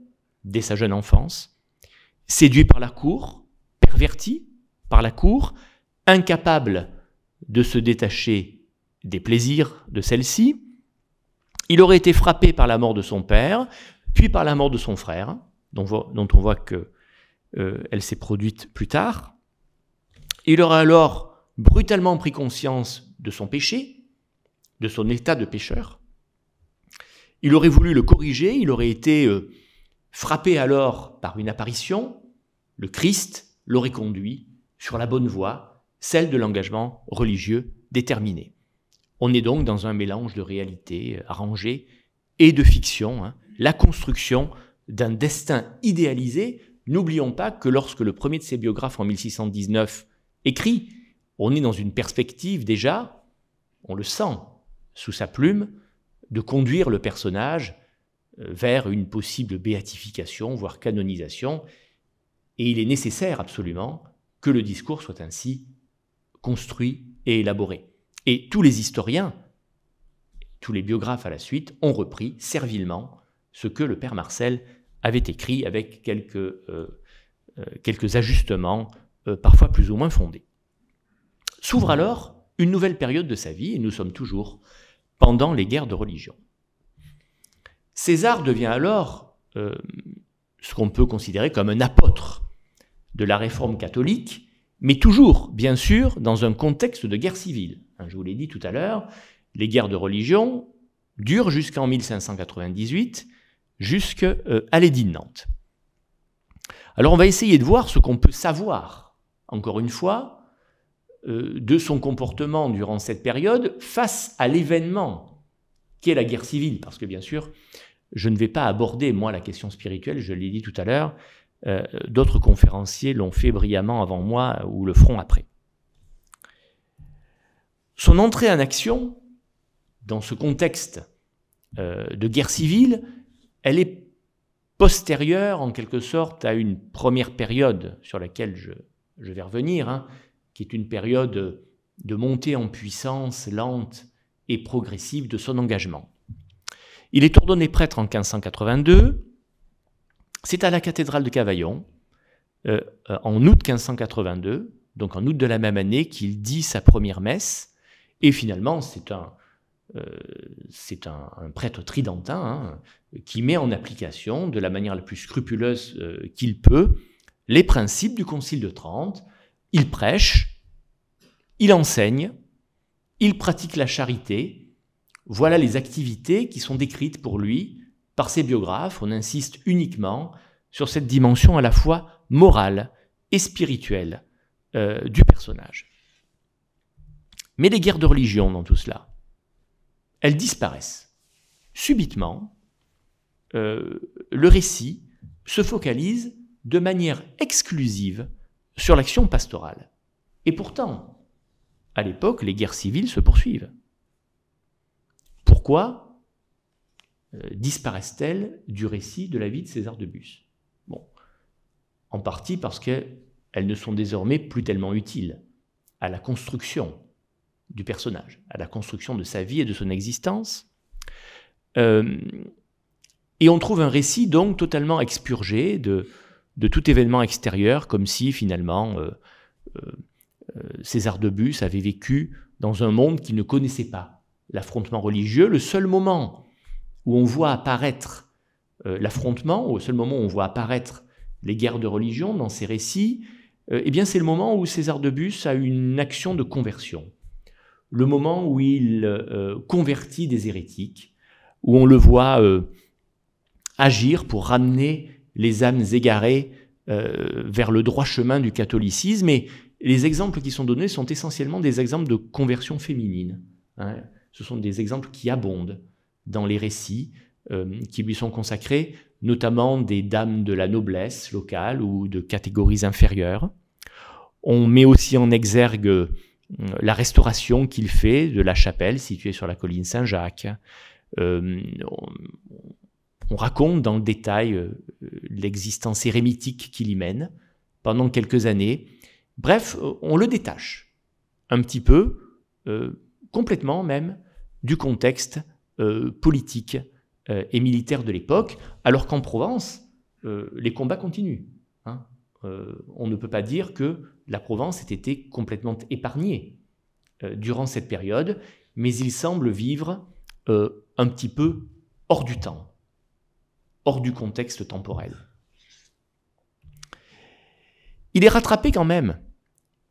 dès sa jeune enfance, séduit par la cour, perverti par la cour, incapable de se détacher des plaisirs de celle-ci. Il aurait été frappé par la mort de son père, puis par la mort de son frère, dont on voit qu'elle s'est produite plus tard. Il aurait alors brutalement pris conscience de son péché, de son état de pécheur. Il aurait voulu le corriger, il aurait été frappé alors par une apparition. Le Christ l'aurait conduit sur la bonne voie, celle de l'engagement religieux déterminé. On est donc dans un mélange de réalité arrangée et de fiction, la construction d'un destin idéalisé. N'oublions pas que lorsque le premier de ses biographes en 1619 écrit, on est dans une perspective déjà, on le sent sous sa plume, de conduire le personnage vers une possible béatification, voire canonisation, et il est nécessaire absolument que le discours soit ainsi construit et élaboré. Et tous les historiens, tous les biographes à la suite, ont repris servilement ce que le père Marcel avait écrit avec quelques ajustements, parfois plus ou moins fondés. S'ouvre alors une nouvelle période de sa vie, et nous sommes toujours pendant les guerres de religion. César devient alors ce qu'on peut considérer comme un apôtre de la réforme catholique, mais toujours, bien sûr, dans un contexte de guerre civile. Je vous l'ai dit tout à l'heure, les guerres de religion durent jusqu'en 1598, jusqu'à l'édit de Nantes. Alors on va essayer de voir ce qu'on peut savoir, encore une fois, de son comportement durant cette période face à l'événement qu'est la guerre civile, parce que bien sûr, je ne vais pas aborder, moi, la question spirituelle, je l'ai dit tout à l'heure, d'autres conférenciers l'ont fait brillamment avant moi ou le feront après. Son entrée en action, dans ce contexte de guerre civile, elle est postérieure en quelque sorte à une première période sur laquelle je vais revenir, qui est une période de montée en puissance lente et progressive de son engagement. Il est ordonné prêtre en 1582, c'est à la cathédrale de Cavaillon, en août 1582, donc en août de la même année, qu'il dit sa première messe, et finalement c'est un prêtre tridentin qui met en application de la manière la plus scrupuleuse qu'il peut les principes du Concile de Trente. Il prêche, il enseigne, il pratique la charité. Voilà les activités qui sont décrites pour lui par ses biographes. On insiste uniquement sur cette dimension à la fois morale et spirituelle du personnage. Mais les guerres de religion dans tout cela, elles disparaissent. Subitement, le récit se focalise de manière exclusive sur l'action pastorale. Et pourtant, à l'époque, les guerres civiles se poursuivent. Pourquoi disparaissent-elles du récit de la vie de César de Bus? Bon, en partie parce qu'elles ne sont désormais plus tellement utiles à la construction du personnage, à la construction de sa vie et de son existence. Et on trouve un récit donc totalement expurgé de tout événement extérieur, comme si finalement César de Bus avait vécu dans un monde qui ne connaissait pas l'affrontement religieux. Le seul moment où on voit apparaître l'affrontement, ou le seul moment où on voit apparaître les guerres de religion dans ces récits, eh bien c'est le moment où César de Bus a une action de conversion. Le moment où il convertit des hérétiques, où on le voit agir pour ramener les âmes égarées vers le droit chemin du catholicisme. Et les exemples qui sont donnés sont essentiellement des exemples de conversion féminine. Hein. Ce sont des exemples qui abondent dans les récits qui lui sont consacrés, notamment des dames de la noblesse locale ou de catégories inférieures. On met aussi en exergue la restauration qu'il fait de la chapelle située sur la colline Saint-Jacques. On raconte dans le détail l'existence érémitique qu'il y mène pendant quelques années. Bref, on le détache un petit peu, complètement même, du contexte politique et militaire de l'époque, alors qu'en Provence, les combats continuent. Hein. On ne peut pas dire que la Provence ait été complètement épargnée durant cette période, mais il semble vivre un petit peu hors du temps, hors du contexte temporel. Il est rattrapé quand même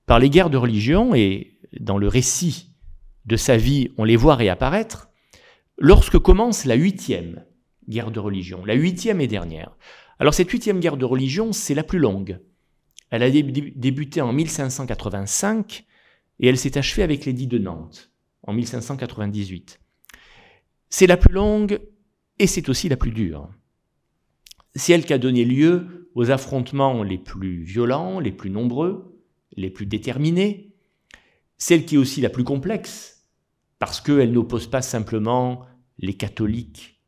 par les guerres de religion, et dans le récit de sa vie, on les voit réapparaître, lorsque commence la 8e guerre de religion, la 8e et dernière. Alors cette 8e guerre de religion, c'est la plus longue. Elle a débuté en 1585 et elle s'est achevée avec l'édit de Nantes en 1598. C'est la plus longue et c'est aussi la plus dure. C'est elle qui a donné lieu aux affrontements les plus violents, les plus nombreux, les plus déterminés. Celle qui est aussi la plus complexe, parce qu'elle n'oppose pas simplement les catholiques,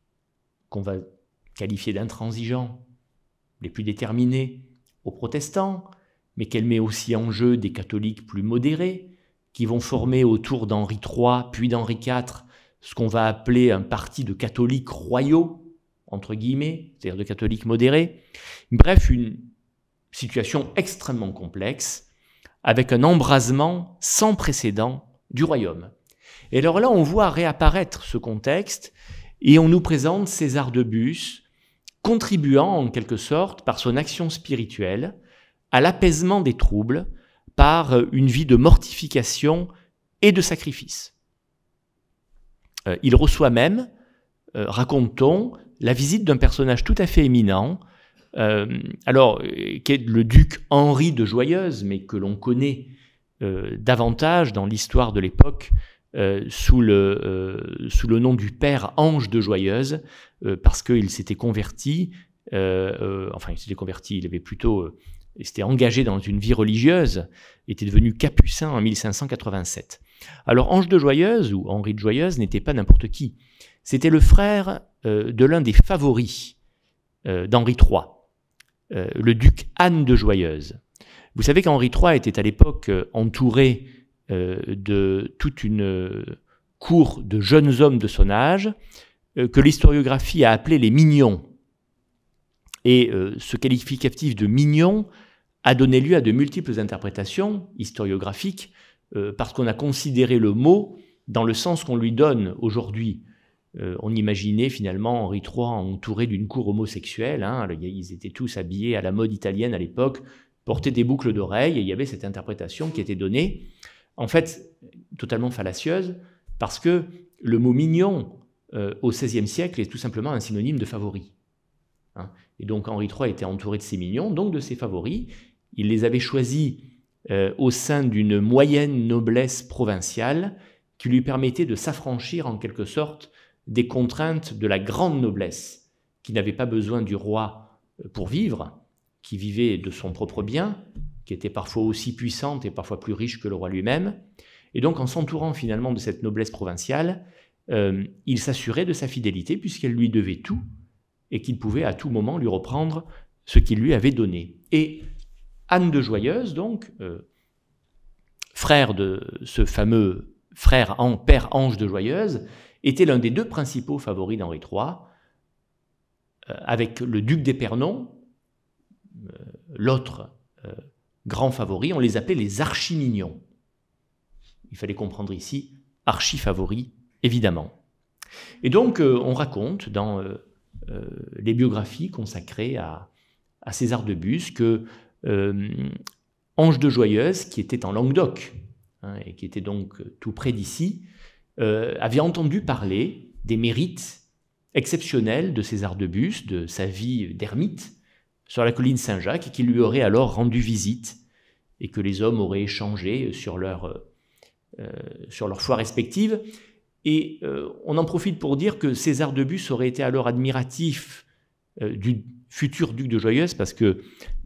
qu'on va qualifier d'intransigeants, les plus déterminés, aux protestants, mais qu'elle met aussi en jeu des catholiques plus modérés, qui vont former autour d'Henri III, puis d'Henri IV, ce qu'on va appeler un parti de catholiques royaux, entre guillemets, c'est-à-dire de catholiques modérés. Bref, une situation extrêmement complexe, avec un embrasement sans précédent du royaume. Et alors là, on voit réapparaître ce contexte, et on nous présente César de Bus, contribuant en quelque sorte, par son action spirituelle, à l'apaisement des troubles, par une vie de mortification et de sacrifice. Il reçoit même, raconte-t-on, la visite d'un personnage tout à fait éminent, qui est le duc Henri de Joyeuse, mais que l'on connaît davantage dans l'histoire de l'époque sous le nom du père Ange de Joyeuse, parce qu'il s'était converti, il s'était engagé dans une vie religieuse, était devenu capucin en 1587. Alors Ange de Joyeuse, ou Henri de Joyeuse, n'était pas n'importe qui. C'était le frère de l'un des favoris d'Henri III, le duc Anne de Joyeuse. Vous savez qu'Henri III était à l'époque entouré de toute une cour de jeunes hommes de son âge, que l'historiographie a appelé les mignons. Et ce qualificatif de mignon a donné lieu à de multiples interprétations historiographiques, parce qu'on a considéré le mot dans le sens qu'on lui donne aujourd'hui. On imaginait finalement Henri III entouré d'une cour homosexuelle, hein. Ils étaient tous habillés à la mode italienne à l'époque, portaient des boucles d'oreilles, et il y avait cette interprétation qui était donnée, en fait totalement fallacieuse, parce que le mot mignon au XVIe siècle est tout simplement un synonyme de favori. Hein. Et donc Henri III était entouré de ses mignons, donc de ses favoris. Il les avait choisis au sein d'une moyenne noblesse provinciale qui lui permettait de s'affranchir en quelque sorte des contraintes de la grande noblesse, qui n'avait pas besoin du roi pour vivre, qui vivait de son propre bien, qui était parfois aussi puissante et parfois plus riche que le roi lui-même. Et donc, en s'entourant finalement de cette noblesse provinciale, il s'assurait de sa fidélité puisqu'elle lui devait tout et qu'il pouvait à tout moment lui reprendre ce qu'il lui avait donné. Et Anne de Joyeuse, donc, frère de ce fameux père Ange de Joyeuse, était l'un des deux principaux favoris d'Henri III, avec le duc d'Épernon, l'autre grand favori. On les appelait les archi-mignons. Il fallait comprendre ici archi-favoris, évidemment. Et donc, on raconte dans les biographies consacrées à César de Bus que Ange de Joyeuse, qui était en Languedoc, et qui était donc tout près d'ici, avait entendu parler des mérites exceptionnels de César de Bus, de sa vie d'ermite, sur la colline Saint-Jacques, et qui lui aurait alors rendu visite, et que les hommes auraient échangé sur leurs foi respectives. Et on en profite pour dire que César de Bus aurait été alors admiratif du futur duc de Joyeuse, parce que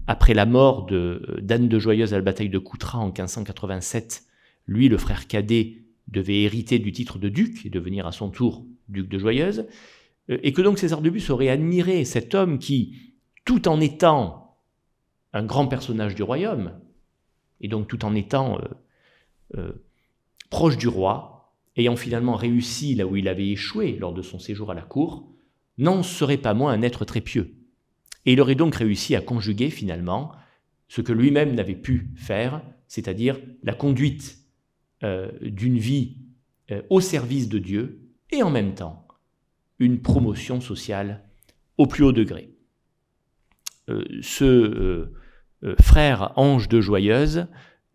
après la mort d'Anne de Joyeuse à la bataille de Coutras en 1587, lui, le frère cadet, devait hériter du titre de duc et devenir à son tour duc de Joyeuse, et que donc César de Bus aurait admiré cet homme qui, tout en étant un grand personnage du royaume, et donc tout en étant proche du roi, ayant finalement réussi là où il avait échoué lors de son séjour à la cour, n'en serait pas moins un être très pieux. Et il aurait donc réussi à conjuguer finalement ce que lui-même n'avait pu faire, c'est-à-dire la conduite d'une vie au service de Dieu et en même temps une promotion sociale au plus haut degré. Ce frère Ange de Joyeuse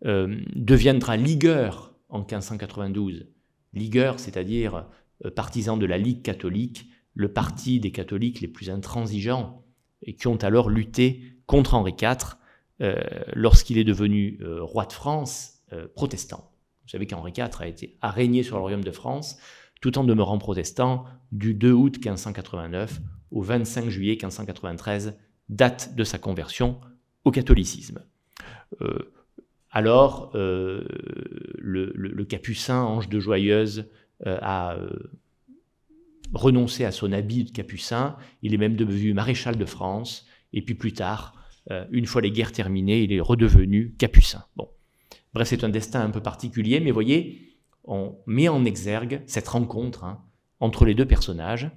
deviendra ligueur en 1592. Ligueur, c'est-à-dire partisan de la Ligue catholique, le parti des catholiques les plus intransigeants, et qui ont alors lutté contre Henri IV lorsqu'il est devenu roi de France protestant. Vous savez qu'Henri IV a régné sur le royaume de France tout en demeurant protestant du 2 août 1589 au 25 juillet 1593, date de sa conversion au catholicisme. Alors, le capucin Ange de Joyeuse a renoncé à son habit de capucin, il est même devenu maréchal de France, et puis plus tard, une fois les guerres terminées, il est redevenu capucin. Bon. Bref, c'est un destin un peu particulier, mais voyez, on met en exergue cette rencontre entre les deux personnages,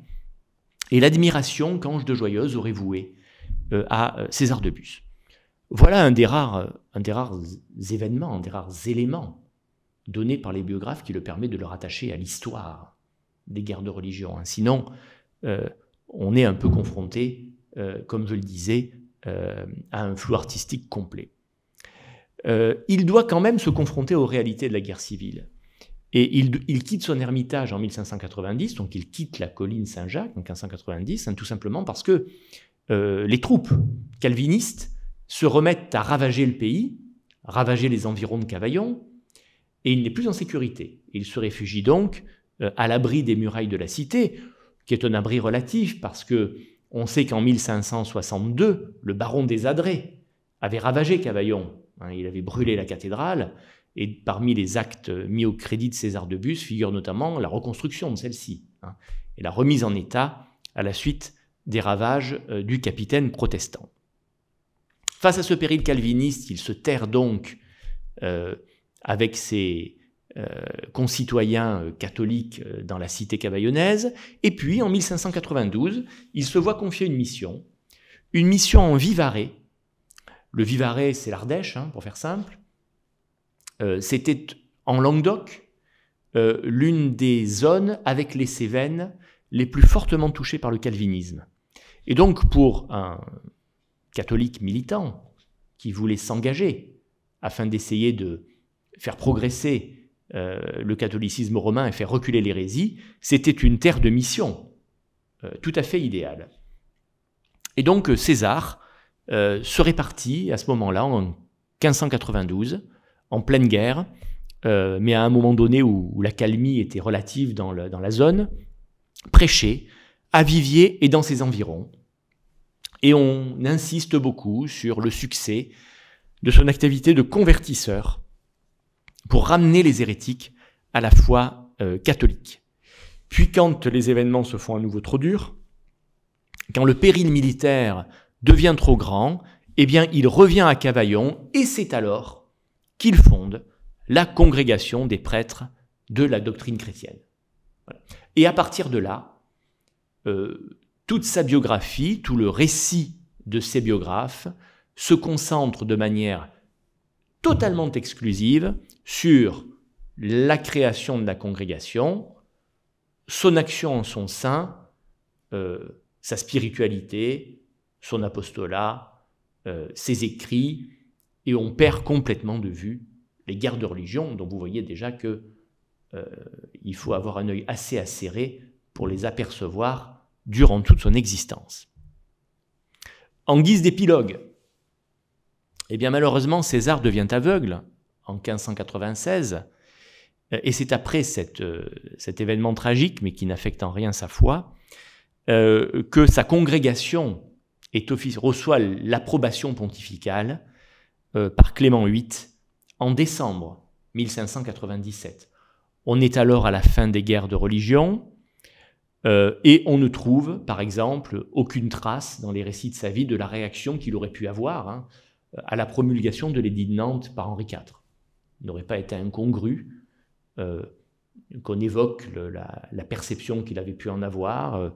et l'admiration qu'Ange de Joyeuse aurait vouée à César de Bus. Voilà un des rares événements, un des rares éléments donnés par les biographes qui le permet de le rattacher à l'histoire des guerres de religion. Sinon, on est un peu confronté, comme je le disais, à un flou artistique complet. Il doit quand même se confronter aux réalités de la guerre civile. Et il quitte son ermitage en 1590, donc il quitte la colline Saint-Jacques en 1590, tout simplement parce que les troupes calvinistes se remettent à ravager le pays, ravager les environs de Cavaillon, et il n'est plus en sécurité. Il se réfugie donc à l'abri des murailles de la cité, qui est un abri relatif, parce que on sait qu'en 1562, le baron des Adrets avait ravagé Cavaillon. Il avait brûlé la cathédrale, et parmi les actes mis au crédit de César de Bus figure notamment la reconstruction de celle-ci, et la remise en état à la suite des ravages du capitaine protestant. Face à ce péril calviniste, il se terre donc avec ses concitoyens catholiques dans la cité cavaillonnaise, et puis en 1592, il se voit confier une mission en Vivarais. Le Vivarais, c'est l'Ardèche, pour faire simple. C'était en Languedoc, l'une des zones avec les Cévennes les plus fortement touchées par le calvinisme. Et donc pour un catholique militant qui voulait s'engager afin d'essayer de faire progresser le catholicisme romain et faire reculer l'hérésie, c'était une terre de mission tout à fait idéale. Et donc César serait parti à ce moment-là, en 1592, en pleine guerre, mais à un moment donné où la calmie était relative dans la zone, prêchait à Viviers et dans ses environs. Et on insiste beaucoup sur le succès de son activité de convertisseur pour ramener les hérétiques à la foi catholique. Puis quand les événements se font à nouveau trop durs, quand le péril militaire devient trop grand, eh bien il revient à Cavaillon et c'est alors qu'il fonde la congrégation des prêtres de la doctrine chrétienne. Voilà. Et à partir de là, toute sa biographie, tout le récit de ses biographes se concentre de manière totalement exclusive sur la création de la congrégation, son action en son sein, sa spiritualité, son apostolat, ses écrits, et on perd complètement de vue les guerres de religion, dont vous voyez déjà que il faut avoir un œil assez acéré pour les apercevoir durant toute son existence. En guise d'épilogue, eh bien malheureusement César devient aveugle en 1596, et c'est après cet événement tragique, mais qui n'affecte en rien sa foi, que sa congrégation reçoit l'approbation pontificale par Clément VIII en décembre 1597. On est alors à la fin des guerres de religion, et on ne trouve, par exemple, aucune trace dans les récits de sa vie de la réaction qu'il aurait pu avoir à la promulgation de l'édit de Nantes par Henri IV. Il n'aurait pas été incongru qu'on évoque la perception qu'il avait pu en avoir.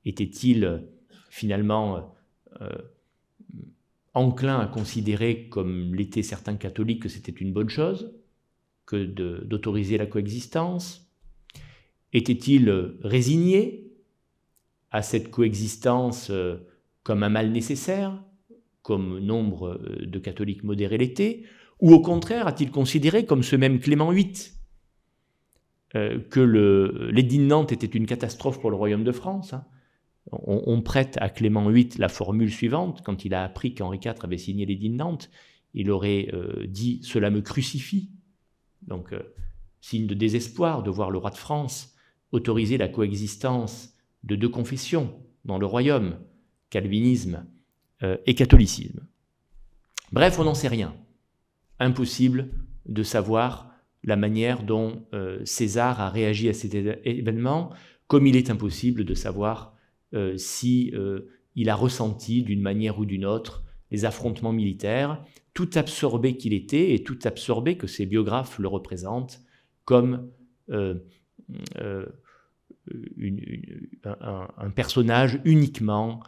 Était-il finalement enclin à considérer, comme l'étaient certains catholiques, que c'était une bonne chose que d'autoriser la coexistence? Était-il résigné à cette coexistence comme un mal nécessaire, comme nombre de catholiques modérés l'étaient, ou au contraire a-t-il considéré, comme ce même Clément VIII, que l'édit de Nantes était une catastrophe pour le royaume de France? On prête à Clément VIII la formule suivante: quand il a appris qu'Henri IV avait signé l'édit de Nantes, il aurait dit « cela me crucifie ». Donc, signe de désespoir de voir le roi de France autoriser la coexistence de deux confessions dans le royaume, calvinisme et catholicisme. Bref, on n'en sait rien. Impossible de savoir la manière dont César a réagi à cet événement, comme il est impossible de savoir si il a ressenti d'une manière ou d'une autre les affrontements militaires, tout absorbé qu'il était et tout absorbé que ses biographes le représentent comme un personnage uniquement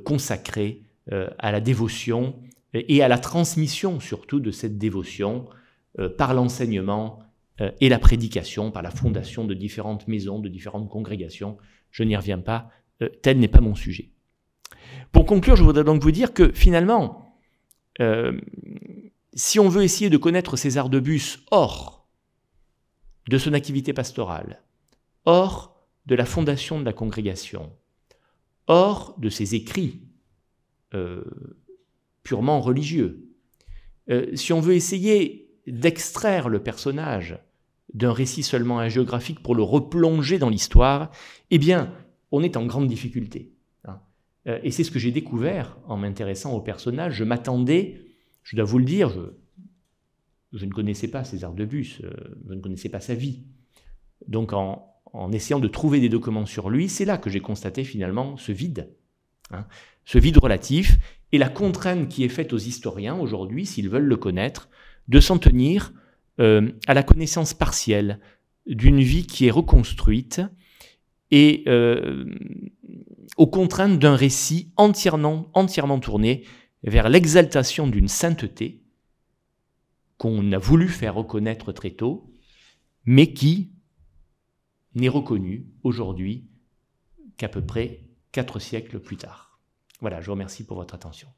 consacré à la dévotion et à la transmission surtout de cette dévotion par l'enseignement et la prédication, par la fondation de différentes maisons, de différentes congrégations. Je n'y reviens pas, tel n'est pas mon sujet. Pour conclure, je voudrais donc vous dire que finalement, si on veut essayer de connaître César de Bus hors de son activité pastorale, hors de la fondation de la congrégation, hors de ses écrits purement religieux, si on veut essayer d'extraire le personnage d'un récit seulement hagiographique pour le replonger dans l'histoire, eh bien, on est en grande difficulté. Et c'est ce que j'ai découvert en m'intéressant au personnage. Je m'attendais, je dois vous le dire, je ne connaissais pas César de Bus, je ne connaissais pas sa vie. Donc en essayant de trouver des documents sur lui, c'est là que j'ai constaté finalement ce vide relatif, et la contrainte qui est faite aux historiens aujourd'hui, s'ils veulent le connaître, de s'en tenir à la connaissance partielle d'une vie qui est reconstruite et aux contraintes d'un récit entièrement tourné vers l'exaltation d'une sainteté qu'on a voulu faire reconnaître très tôt, mais qui n'est reconnue aujourd'hui qu'à peu près 4 siècles plus tard. Voilà, je vous remercie pour votre attention.